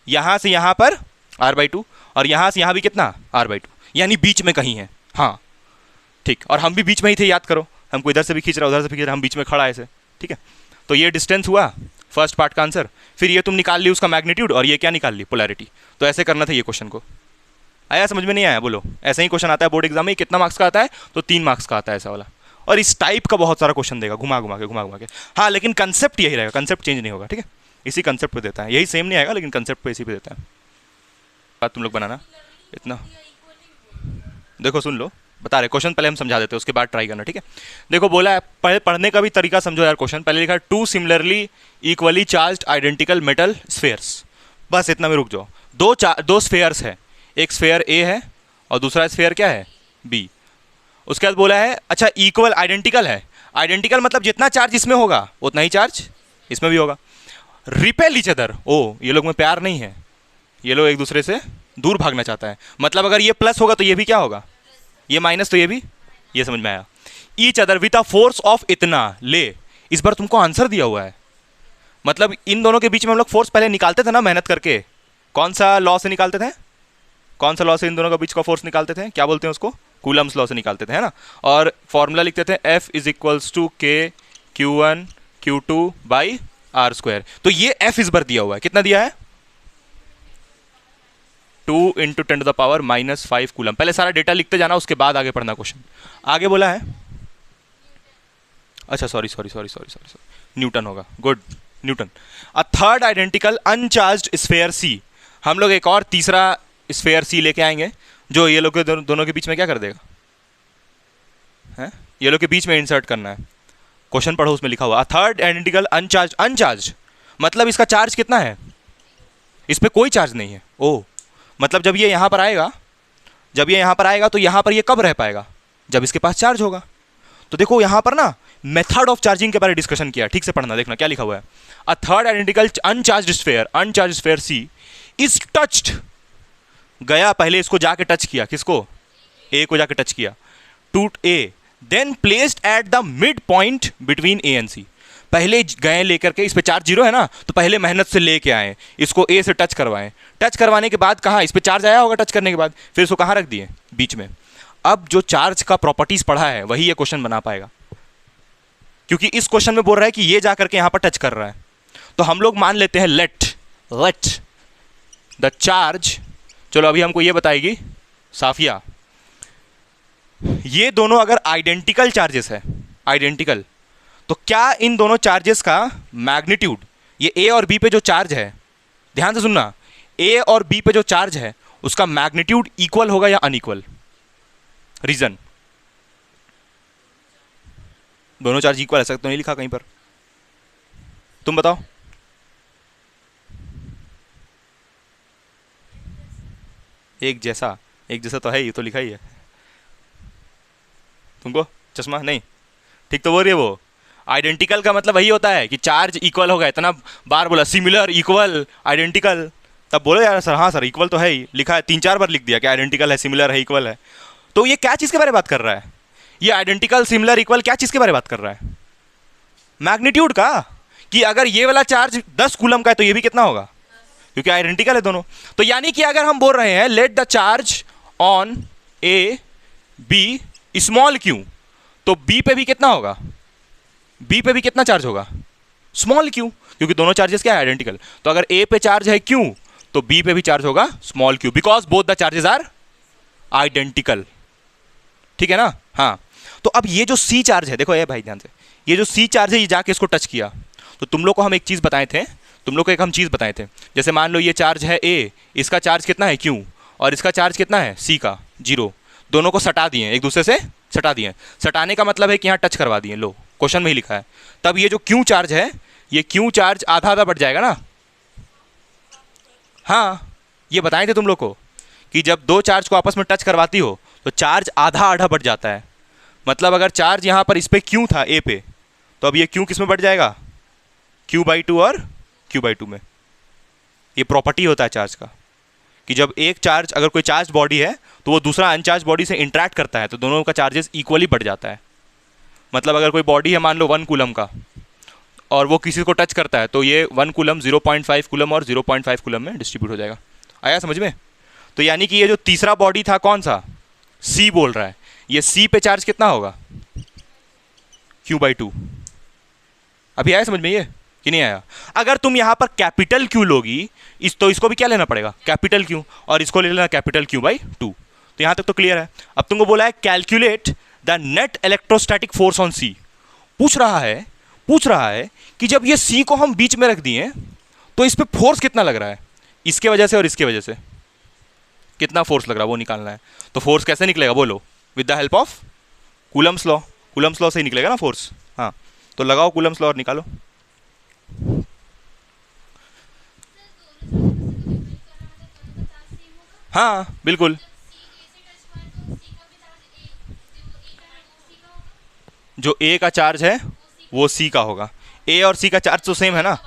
यहां से यहां पर r/2 और यहां से यहां भी कितना? r/2, यानी बीच में कहीं है। हाँ ठीक, और हम भी बीच में ही थे, याद करो। हमको इधर से भी खींच रहा, उधर से भी खींच रहा, हम बीच में खड़ा है ऐसे। ठीक है, तो ये डिस्टेंस हुआ फर्स्ट पार्ट का आंसर। फिर ये तुम निकाल ली उसका मैग्नीट्यूड और ये क्या निकाल ली? पोलैरिटी। तो ऐसे करना था ये क्वेश्चन को। आया समझ में? नहीं आया? बोलो। ऐसा ही क्वेश्चन आता है बोर्ड एग्जाम में। कितना मार्क्स का आता है? तो 3 मार्क्स का आता है ऐसा वाला। और इस टाइप का बहुत सारा क्वेश्चन देगा, घुमा घुमा के। हाँ, लेकिन कंसेप्ट यही रहेगा, कंसेप्ट चेंज नहीं होगा। ठीक है, इसी कंसेप्ट पे देता है, यही सेम नहीं आएगा लेकिन कंसेप्ट पे इसी पे देता है। बात तुम लोग बनाना इतना। देखो सुन लो, बता रहे क्वेश्चन पहले हम समझा देते हैं, उसके बाद ट्राई करना, ठीक है। देखो बोला है, पहले पढ़ने का भी तरीका समझो यार। क्वेश्चन पहले लिखा है two similarly equally charged identical metal spheres, बस इतना में रुक जाओ। दो स्फेयर्स है, एक स्फेयर ए है और दूसरा स्फेयर क्या है, बी। उसके बाद बोला है अच्छा इक्वल आइडेंटिकल है, आइडेंटिकल मतलब जितना चार्ज इसमें होगा उतना ही चार्ज इसमें भी होगा। रिपेल ईच अदर, ओ ये लोग में प्यार नहीं है, ये लोग एक दूसरे से दूर भागना चाहता है। मतलब अगर ये प्लस होगा तो ये भी क्या होगा, ये माइनस, तो ये भी, ये समझ में आया। Each other with a force of इतना, ले इस बार तुमको आंसर दिया हुआ है। मतलब इन दोनों के बीच में हम लोग फोर्स पहले निकालते थे ना मेहनत करके, कौन सा लॉ से निकालते थे, कौन सा लॉ से इन दोनों के बीच का फोर्स निकालते थे, क्या बोलते हैं उसको, कूलम्स लॉ से निकालते थे, है ना। और फॉर्मूला लिखते थे F इज इक्वल्स टू के Q1 Q2 by R square. तो ये F इस बार दिया हुआ है, कितना दिया है, 2 into 10 to the power -5 coulomb. पहले सारा डेटा लिखते जाना, उसके बाद आगे पढ़ना क्वेश्चन। आगे बोला है, अच्छा सॉरी, न्यूटन होगा, good, Newton. A third identical uncharged sphere C, हम लोग एक और तीसरा स्फेयर सी लेके आएंगे जो ये लोग के दोनों के बीच में क्या कर देगा, है ये लोग के बीच में इंसर्ट करना है। क्वेश्चन पढ़ो, उसमें लिखा हुआ थर्ड आइडेंटिकल अनचार्ज मतलब इसका चार्ज कितना है, इस पर कोई चार्ज नहीं है। ओ मतलब जब ये यहाँ पर आएगा, जब ये यहाँ पर आएगा तो यहाँ पर ये कब रह पाएगा, जब इसके पास चार्ज होगा। तो देखो यहाँ पर ना मेथड ऑफ चार्जिंग के बारे में डिस्कशन किया, ठीक से पढ़ना, देखना क्या लिखा हुआ है। A third identical uncharged sphere C is touched, गया पहले इसको जाके टच किया, किसको, ए को जाके टच किया, to A, then placed at the mid point between A and C. पहले गए लेकर के, इस पे चार्ज 0 है ना, तो पहले मेहनत से लेके आए, इसको ए से टच करवाएं, टच करवाने के बाद कहाँ, इस पे चार्ज आया होगा टच करने के बाद, फिर इसको कहाँ रख दिए, बीच में। अब जो चार्ज का प्रॉपर्टीज पढ़ा है वही ये क्वेश्चन बना पाएगा, क्योंकि इस क्वेश्चन में बोल रहा है कि ये जाकर के यहां पर टच कर रहा है। तो हम लोग मान लेते हैं लेट द चार्ज, चलो अभी हमको ये बताएगी साफिया, ये दोनों अगर आइडेंटिकल चार्जेस है, आइडेंटिकल, तो क्या इन दोनों चार्जेस का मैग्नीट्यूड, ये ए और बी पे जो चार्ज है, ध्यान से सुनना, ए और बी पे जो चार्ज है उसका मैग्नीट्यूड इक्वल होगा या अनइक्वल। रीजन, दोनों चार्ज इक्वल ऐसा तो नहीं लिखा कहीं पर, तुम बताओ। एक जैसा तो है, ये तो लिखा ही है, तुमको चश्मा नहीं ठीक तो बोल रही है वो। आइडेंटिकल का मतलब वही होता है कि चार्ज इक्वल होगा, इतना बार बोला सिमिलर, इक्वल, आइडेंटिकल, तब बोलो यार सर, हाँ सर इक्वल तो है ही, लिखा है 3-4 बार लिख दिया कि आइडेंटिकल है, सिमिलर है, इक्वल है। तो ये क्या चीज़ के बारे में बात कर रहा है, ये आइडेंटिकल, सिमिलर, इक्वल क्या चीज़ के बारे में बात कर रहा है, मैग्नीट्यूड का, कि अगर ये वाला चार्ज 10 कूलम का है तो ये भी कितना होगा, क्योंकि आइडेंटिकल है दोनों। तो यानी कि अगर हम बोल रहे हैं let the charge on A B small q, तो बी पे भी कितना होगा, बी पे भी कितना चार्ज होगा, स्मॉल क्यू, क्योंकि दोनों चार्जेस क्या है, आइडेंटिकल। तो अगर ए पे चार्ज है क्यू तो बी पे भी चार्ज होगा small q, because both the charges are identical, ठीक है ना। हाँ, तो अब ये जो सी चार्ज है, देखो ये भाई ध्यान से, ये जो सी चार्ज है ये जाके इसको टच किया, तो तुम लोग को हम एक चीज़ बताए थे, तुम लोग को एक हम चीज़ बताए थे, जैसे मान लो ये चार्ज है ए, इसका चार्ज कितना है क्यू, और इसका चार्ज कितना है सी का 0, दोनों को सटा दिए, एक दूसरे से सटा दिए। सटाने का मतलब है कि यहाँ टच करवा दिए, लो क्वेश्चन में ही लिखा है। तब ये जो क्यू चार्ज है, ये क्यू चार्ज आधा आधा बढ़ जाएगा ना। हाँ, ये बताए थे तुम लोग को कि जब दो चार्ज को आपस में टच करवाती हो तो चार्ज आधा आधा बढ़ जाता है। मतलब अगर चार्ज यहाँ पर इस पर क्यू था ए पे, तो अब ये क्यू किस में बढ़ जाएगा, Q/2 और Q/2 में। ये प्रॉपर्टी होता है चार्ज का कि जब एक चार्ज, अगर कोई चार्ज बॉडी है तो वो दूसरा अनचार्ज बॉडी से इंटरेक्ट करता है तो दोनों का चार्जेस इक्वली बढ़ जाता है। मतलब अगर कोई बॉडी है मान लो 1 कूलम का और वो किसी को टच करता है तो ये 1 कूलम 0.5 कूलम और 0.5 कूलम में डिस्ट्रीब्यूट हो जाएगा। आया समझ में। तो यानी कि ये जो तीसरा बॉडी था कौन सा, सी बोल रहा है, ये सी पे चार्ज कितना होगा, Q/2। अभी आया समझ में ये कि नहीं आया। अगर तुम यहां पर कैपिटल Q लोगी तो इसको भी क्या लेना पड़ेगा, कैपिटल Q, और इसको ले लेना कैपिटल Q/2। तो यहां तक तो क्लियर है। अब तुमको बोला है calculate the net electrostatic force on C. पूछ रहा है कि जब ये सी को हम बीच में रख दिए तो इस पे फोर्स कितना लग रहा है, इसके वजह से और इसके वजह से। कितना फोर्स लग रहा है वो निकालना है। तो फोर्स कैसे निकलेगा बोलो? With the help of Coulomb's law. Coulomb's law से ही निकलेगा ना फोर्स। हाँ, तो लगाओ कूलम्स लॉ और निकालो। हाँ बिल्कुल, जो ए का चार्ज है वो सी का होगा। ए और सी का चार्ज तो सेम है ना?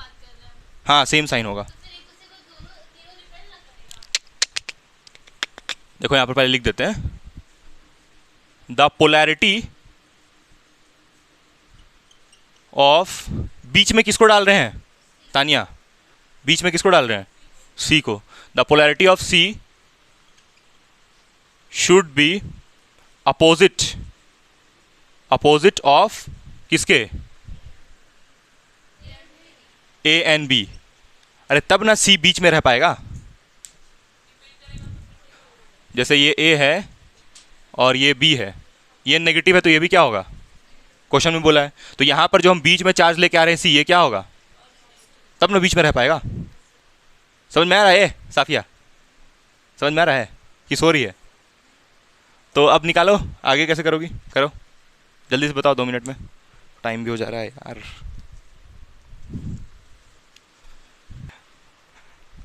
हाँ, सेम साइन होगा। देखो यहाँ पर पहले लिख देते हैं, द पोलैरिटी ऑफ, बीच में किसको डाल रहे हैं तानिया? बीच में किसको डाल रहे हैं? सी को। The polarity of C should be opposite, opposite of किसके? A and B. अरे तब ना सी बीच में रह पाएगा। जैसे ये ए है और ये बी है, ये नेगेटिव है तो ये भी क्या होगा? क्वेश्चन में बोला है। तो यहां पर जो हम बीच में चार्ज लेके आ रहे हैं सी, ये क्या होगा? तब ना बीच में रह पाएगा। समझ में आ रहा है साफिया? समझ में आ रहा है कि सो रही है? तो अब निकालो, आगे कैसे करोगी? करो जल्दी से बताओ, 2 मिनट में, टाइम भी हो जा रहा है यार।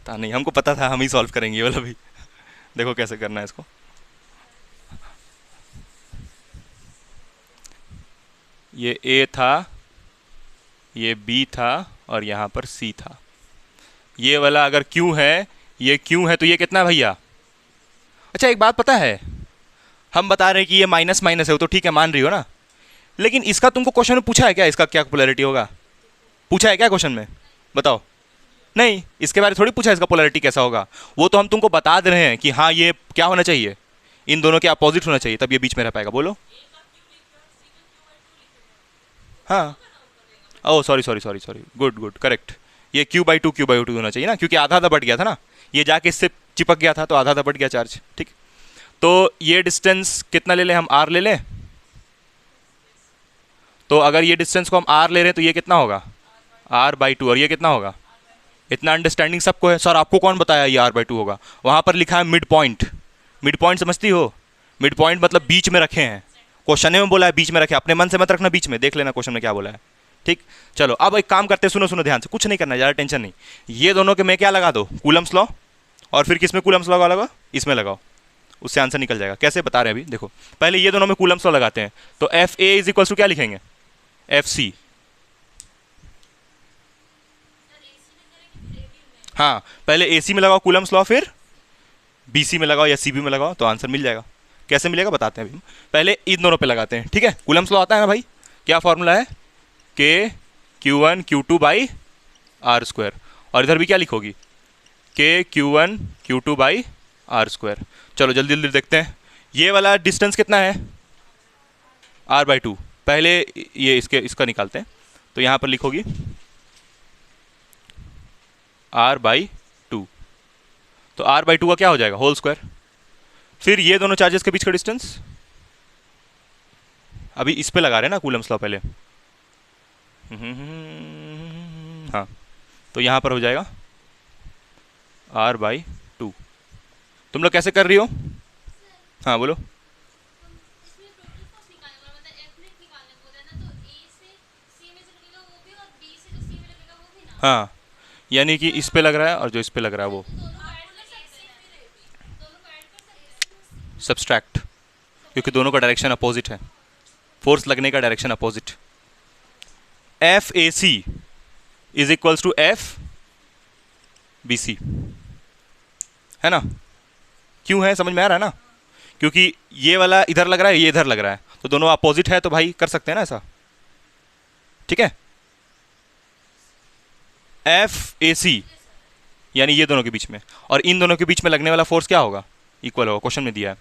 नहीं, हमको पता था हम ही सॉल्व करेंगे ये वाला भी। देखो कैसे करना है इसको। ये ए था, ये बी था और यहाँ पर सी था। ये वाला अगर क्यू है, ये क्यू है, तो ये कितना है भैया? अच्छा एक बात पता है, हम बता रहे हैं कि ये माइनस माइनस है, वो तो ठीक है, मान रही हो ना, लेकिन इसका तुमको क्वेश्चन में पूछा है क्या? इसका क्या पोलैरिटी होगा? पूछा है क्या क्वेश्चन में? बताओ। नहीं, इसके बारे में थोड़ी पूछा है इसका पोलैरिटी कैसा होगा। वो तो हम तुमको बता दे रहे हैं कि हाँ ये क्या होना चाहिए, इन दोनों के अपोजिट होना चाहिए, तब ये बीच में रह पाएगा। बोलो। हाँ, oh sorry sorry sorry sorry, good good, correct. ये Q/2 Q/2 होना चाहिए ना, क्योंकि आधा आधा बढ़ गया था ना, ये जाके इससे चिपक गया था तो आधा आधा बढ़ गया चार्ज। ठीक, तो ये डिस्टेंस कितना ले लें हम? R ले लें। तो अगर ये डिस्टेंस को हम R ले रहे हैं तो ये कितना होगा? R/2। और ये कितना होगा? इतना अंडरस्टैंडिंग सबको है। सर आपको कौन बताया ये R/2 होगा? वहाँ पर लिखा है मिड पॉइंट। मिड पॉइंट समझती हो? मिड पॉइंट मतलब बीच में रखे हैं। क्वेश्चन में बोला है बीच में रखे, अपने मन से मत रखना, बीच में देख लेना क्वेश्चन में क्या बोला है। ठीक, चलो अब एक काम करते हैं, सुनो सुनो ध्यान से, कुछ नहीं करना, ज़्यादा टेंशन नहीं। ये दोनों के में क्या लगा दो? Coulomb's law. और फिर किस में कूलम्स लॉ लगाओ? इसमें लगाओ, उससे आंसर निकल जाएगा। कैसे बता रहे हैं अभी देखो। पहले ये दोनों में कूलम्स लॉ लगाते हैं, तो F A is equal to क्या लिखेंगे? F C. हाँ, पहले ए सी में लगाओ कूलम्स लॉ, फिर बी सी में लगाओ या सी बी में लगाओ, तो आंसर मिल जाएगा। कैसे मिलेगा बताते हैं अभी। पहले इन दोनों पे लगाते हैं, ठीक है? कूलम्स लॉ आता है ना भाई, क्या फॉर्मूला है? के Q1 Q2 by R square. और इधर भी क्या लिखोगी? के Q1 Q2 by R square. चलो जल्दी जल्दी देखते हैं, ये वाला डिस्टेंस कितना है? R/2। पहले ये इसका निकालते हैं, तो यहाँ पर लिखोगी R/2। तो R/2 का क्या हो जाएगा? Whole square. फिर ये दोनों चार्जेस के बीच का डिस्टेंस, अभी इस पे लगा रहे हैं ना कूलम्स लॉ पहले। हाँ, तो यहाँ पर हो जाएगा R/2। तुम लोग कैसे कर रही हो? हाँ बोलो। हाँ, यानी कि इस पे लग रहा है और जो इस पे लग रहा है वो सब्सट्रैक्ट, क्योंकि दोनों का डायरेक्शन अपोजिट है, फोर्स लगने का direction opposite. F A C is equals to F B C, है ना? क्यों है? समझ में आ रहा है ना? क्योंकि ये वाला इधर लग रहा है, ये इधर लग रहा है, तो दोनों अपोजिट है, तो भाई कर सकते हैं ना ऐसा। ठीक है, एफ ए सी यानी ये दोनों के बीच में, और इन दोनों के बीच में लगने वाला फोर्स क्या होगा? इक्वल होगा, क्वेश्चन में दिया है।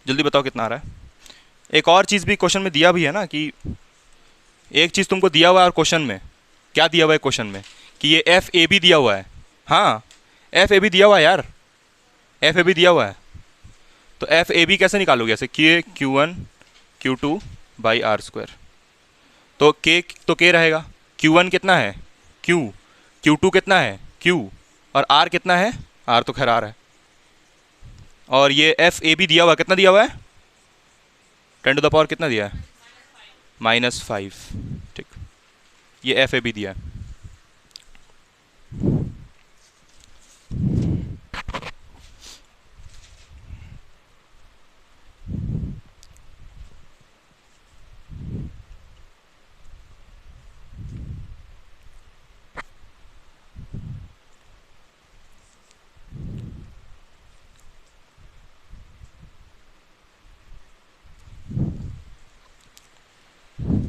जल्दी बताओ कितना आ रहा है। एक और चीज़ भी क्वेश्चन में दिया भी है ना, कि एक चीज़ तुमको दिया हुआ है और क्वेश्चन में क्या दिया हुआ है? क्वेश्चन में कि ये एफ ए बी दिया हुआ है। हाँ, एफ ए बी दिया हुआ है यार, एफ ए बी दिया हुआ है। तो एफ ए बी कैसे निकालोगे? ऐसे K q one q two by R square. तो के रहेगा, क्यू वन कितना है क्यू, क्यू टू कितना है क्यू, और आर कितना है, आर तो खैर आर है। और ये एफ ए बी दिया हुआ, कितना दिया हुआ है? 10⁻, कितना दिया है? -5। ठीक, ये एफ ए बी दिया है।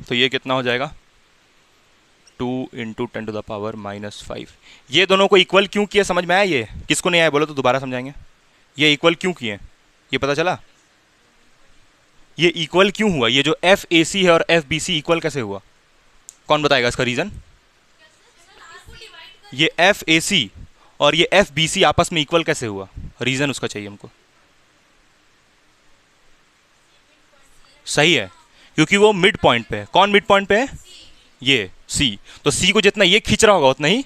तो ये कितना हो जाएगा? 2 × 10⁻⁻5। ये दोनों को इक्वल क्यों किया, समझ में आया? ये किसको नहीं आया बोलो तो दोबारा समझाएंगे। ये इक्वल क्यों किए, ये पता चला? ये इक्वल क्यों हुआ? ये जो एफ ए सी है और एफ बी सी इक्वल कैसे हुआ? कौन बताएगा इसका रीज़न? ये एफ ए सी और ये एफ बी सी आपस में इक्वल कैसे हुआ? रीज़न उसका चाहिए हमको। सही है, क्योंकि वो मिड पॉइंट पे है। कौन मिड पॉइंट पे है? ये सी। तो सी को जितना ये खींच रहा होगा उतना ही,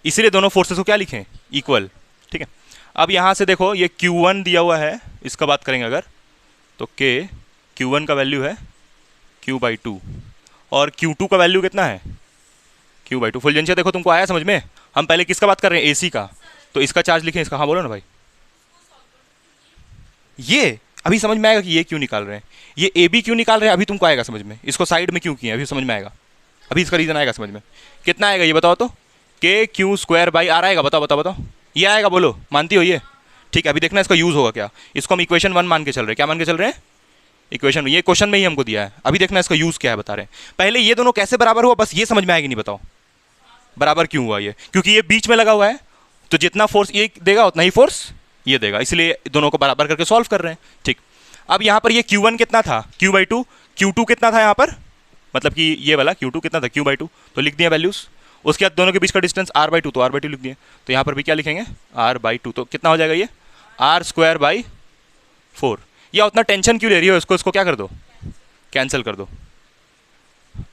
इसीलिए दोनों फोर्सेस को क्या लिखें? इक्वल। ठीक है, अब यहाँ से देखो ये Q1 दिया हुआ है, इसका बात करेंगे अगर, तो Q1 का वैल्यू है Q/2 और Q2 का वैल्यू कितना है? Q/2। फुलजेंशिया देखो तुमको आया समझ में? हम पहले किसका बात कर रहे हैं? AC का। तो इसका चार्ज लिखें, इसका। हाँ बोलो ना भाई। ये अभी समझ में आएगा कि ये क्यों निकाल रहे हैं, ये ए बी क्यों निकाल रहे हैं, अभी तुमको आएगा समझ में। इसको साइड में क्यों किए अभी समझ में आएगा, अभी इसका रीज़न आएगा समझ में। कितना आएगा ये बताओ तो? K/2/R आएगा, बताओ बताओ बताओ। ये आएगा, बोलो मानती हो ये? ठीक है, अभी देखना इसका यूज़ होगा क्या। इसको हम इक्वेशन 1 मान के चल रहे हैं। क्या मान के चल रहे हैं? इक्वेशन, ये क्वेश्चन में ही हमको दिया है। अभी देखना इसका यूज़ क्या है, बता रहे हैं। पहले ये दोनों कैसे बराबर हुआ, बस ये समझ में आएगी नहीं, बताओ बराबर क्यों हुआ ये? क्योंकि ये बीच में लगा हुआ है, तो जितना फोर्स ये देगा उतना ही फोर्स ये देगा, इसलिए दोनों को बराबर करके सॉल्व कर रहे हैं। ठीक, अब यहाँ पर ये Q1 कितना था? Q/2। Q2 कितना था यहाँ पर, मतलब कि ये वाला Q2 कितना था? Q/2। तो लिख दिया वैल्यूज़। उसके बाद दोनों के बीच का डिस्टेंस R/2, तो R/2 लिख दिए। तो यहाँ पर भी क्या लिखेंगे? R/2। तो कितना हो जाएगा ये? R²/4। या उतना टेंशन क्यों ले रही हो? इसको क्या कर दो, कैंसिल कर दो।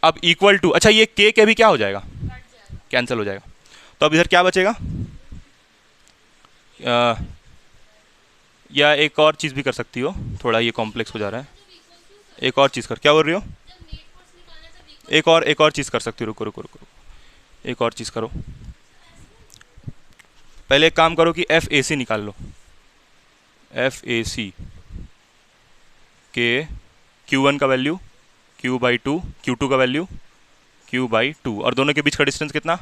अब इक्वल टू, अच्छा ये के भी क्या हो जाएगा? कैंसिल हो जाएगा। तो अब इधर क्या बचेगा? या एक और चीज़ भी कर सकती हो, थोड़ा ये कॉम्प्लेक्स हो जा रहा है। एक और चीज़ कर, क्या बोल रही हो? एक और चीज़ कर सकती हो। रुको रुको रुको, एक और चीज़ करो। पहले एक काम करो कि एफ ए सी निकाल लो। एफ ए सी के Q1 का वैल्यू Q/2, Q2 का वैल्यू Q/2, और दोनों के बीच का डिस्टेंस कितना?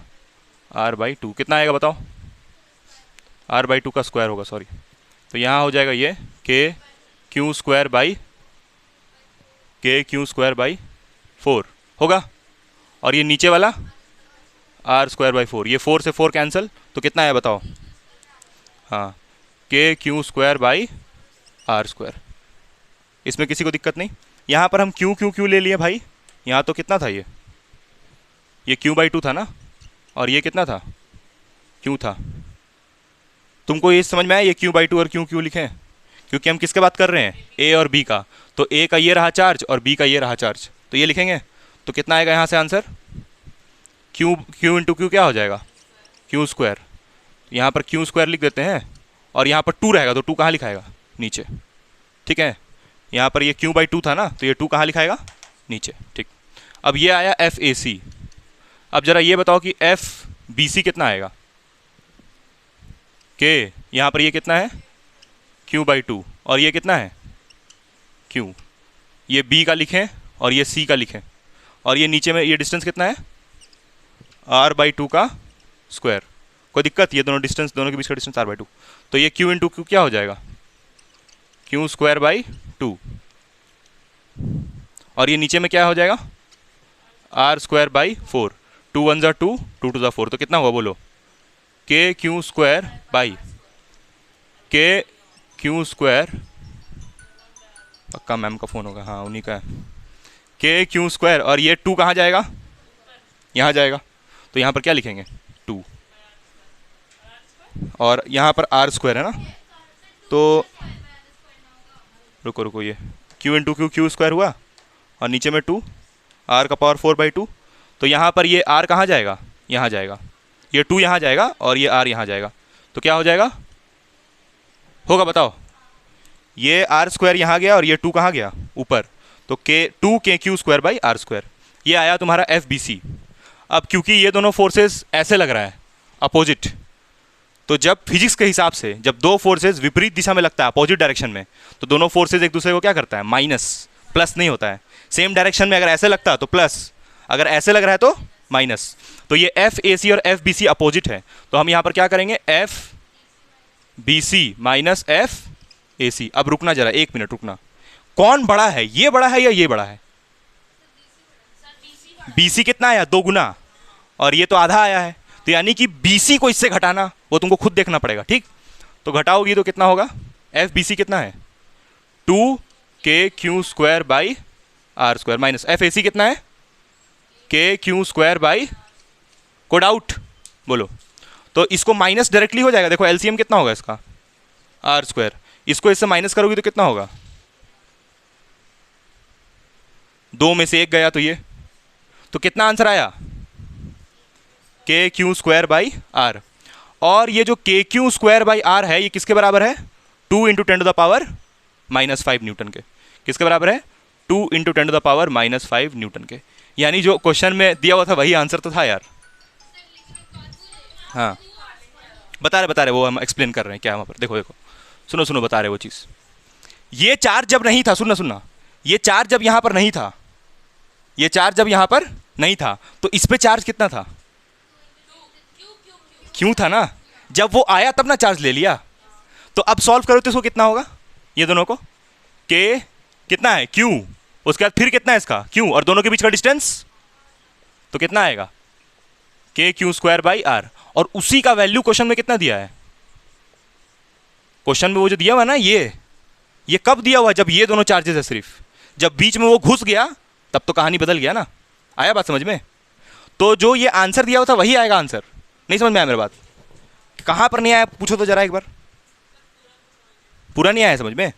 R/2। कितना आएगा बताओ? R/2 का स्क्वायर होगा, सॉरी। तो यहाँ हो जाएगा ये K/4 होगा, और ये नीचे वाला R²/4। ये 4 से 4 कैंसिल, तो कितना है बताओ? हाँ, K/2/R²। इसमें किसी को दिक्कत नहीं। यहाँ पर हम क्यों ले लिए भाई? यहाँ तो कितना था ये Q/2 था ना, और ये कितना था? Q था। तुमको ये समझ में आया ये Q/2 और क्यों लिखें? क्योंकि हम किसके बात कर रहे हैं? A और B का। तो A का ये रहा चार्ज और B का ये रहा चार्ज, तो ये लिखेंगे। तो कितना आएगा यहाँ से आंसर? Q × Q क्या हो जाएगा? Q²। यहाँ पर Q² लिख देते हैं, और यहाँ पर 2 रहेगा, तो 2 कहाँ लिखाएगा? नीचे। ठीक है, यहाँ पर ये Q/2 था ना, तो ये 2 कहाँ लिखाएगा? नीचे। ठीक, अब ये आया एफ ए सी। अब जरा ये बताओ कि एफ बी सी कितना आएगा? के यहाँ पर ये कितना है? Q/2, और ये कितना है? Q। ये B का लिखें और ये C का लिखें, और ये नीचे में ये डिस्टेंस कितना है? R/2 का स्क्वायर। कोई दिक्कत? ये दोनों डिस्टेंस, दोनों के बीच का डिस्टेंस R/2। तो ये Q × Q क्या हो जाएगा? Q²/2, और ये नीचे में क्या हो जाएगा? R²/4। 2 1 = 2, 2 2 = 4। तो कितना हुआ बोलो? KQ², पक्का मैम का फ़ोन होगा, हाँ उन्हीं का है। KQ², और ये 2 कहाँ जाएगा? यहाँ जाएगा। तो यहाँ पर क्या लिखेंगे? 2, और यहाँ पर R² है ना, तो रुको रुको, ये Q into Q, Q square हुआ और नीचे में 2 आर का पावर 4/2। तो यहाँ पर ये आर कहाँ जाएगा, यहाँ जाएगा, ये 2 यहाँ जाएगा और ये आर यहाँ जाएगा। तो क्या हो जाएगा, होगा बताओ, ये आर स्क्वायर यहाँ गया और ये 2 कहाँ गया, ऊपर। तो के 2 KQ²/r², ये आया तुम्हारा FBC। अब क्योंकि ये दोनों फोर्सेस ऐसे लग रहा है अपोजिट, तो जब फिजिक्स के हिसाब से जब दो फोर्सेस विपरीत दिशा में लगता है अपोजिट डायरेक्शन में, तो दोनों फोर्सेस एक दूसरे को क्या करता है, माइनस, प्लस नहीं होता है। सेम डायरेक्शन में अगर ऐसे लगता है तो प्लस, अगर ऐसे लग रहा है तो माइनस। तो ये FAC और FBC अपोजिट है, तो हम यहाँ पर क्या करेंगे, FBC माइनस FAC। अब रुकना जरा, 1 मिनट रुकना, कौन बड़ा है, ये बड़ा है या ये बड़ा है? BC कितना आया, 2 गुना, और ये तो आधा आया है। तो यानी कि BC को इससे घटाना वो तुमको खुद देखना पड़ेगा, ठीक। तो घटाओगी तो कितना होगा, FBC कितना है, 2KQ²/r² माइनस FAC कितना है, KQ² को डाउट बोलो। तो इसको माइनस डायरेक्टली हो जाएगा, देखो LCM कितना होगा इसका, r²। इसको इससे माइनस करोगी तो कितना होगा, 2 में से 1 गया तो ये, तो कितना आंसर आया, KQ²/r। और ये जो KQ²/r है ये किसके बराबर है, 2 × 10⁻⁻5 न्यूटन के। किसके बराबर है, 2 × 10⁻⁻5 न्यूटन के। यानी जो क्वेश्चन में दिया हुआ था वही आंसर तो था यार। हाँ बता रहे वो हम एक्सप्लेन कर रहे हैं क्या वहाँ पर, देखो सुनो बता रहे वो चीज़। ये चार्ज जब नहीं था, सुनना, ये चार्ज जब यहाँ पर नहीं था, ये चार्ज जब यहाँ पर नहीं था, तो इस पे चार्ज कितना था, क्यों था ना, जब वो आया तब ना चार्ज ले लिया। तो अब सॉल्व करो तो इसको कितना होगा, ये दोनों को, के कितना है क्यू, उसके बाद फिर कितना है इसका क्यू, और दोनों के बीच का डिस्टेंस, तो कितना आएगा KQ²/r। और उसी का वैल्यू क्वेश्चन में कितना दिया है, क्वेश्चन में वो जो दिया हुआ ना, ये कब दिया हुआ, जब ये दोनों चार्जेस है सिर्फ, जब बीच में वो घुस गया तब तो कहानी बदल गया ना। आया बात समझ में? तो जो ये आंसर दिया हुआ था वही आएगा आंसर। नहीं समझ में आया मेरी बात, कहाँ पर नहीं आया पूछो तो जरा एक बार, पूरा नहीं आया समझ में।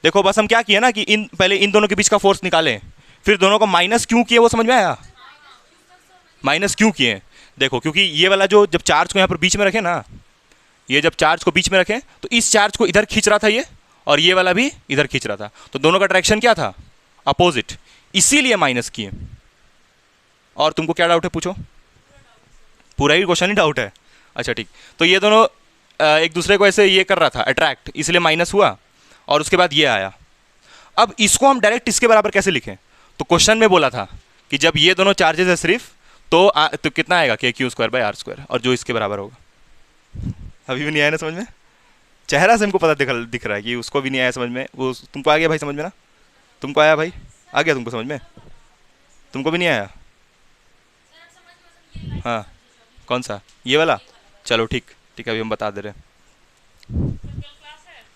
देखो बस हम क्या किए ना कि पहले इन दोनों के बीच का फोर्स निकालें, फिर दोनों को माइनस क्यों किए वो समझ में आया, माइनस क्यों किए, देखो क्योंकि ये वाला जो जब चार्ज को यहाँ पर बीच में रखे ना, ये जब चार्ज को बीच में रखें तो इस चार्ज को इधर खींच रहा था ये, और ये वाला भी इधर खींच रहा था, तो दोनों का डायरेक्शन क्या था, अपोजिट, इसीलिए माइनस किए। और तुमको क्या डाउट है पूछो, पूरा ही क्वेश्चन ही डाउट है, अच्छा ठीक। तो ये दोनों एक दूसरे को ऐसे ये कर रहा था अट्रैक्ट, इसलिए माइनस हुआ, और उसके बाद ये आया। अब इसको हम डायरेक्ट इसके बराबर कैसे लिखें, तो क्वेश्चन में बोला था कि जब ये दोनों चार्जेस है सिर्फ तो कितना आएगा KQ²/r², और जो इसके बराबर होगा। अभी भी नहीं आया ना समझ में, चेहरा से हमको पता दिख रहा है कि उसको भी नहीं आया समझ में। वो तुमको आ गया भाई समझ में ना, तुमको आया भाई, आ गया तुमको समझ में, तुमको भी नहीं आया, हाँ कौन सा, ये वाला, चलो ठीक, अभी हम बता दे रहे हैं।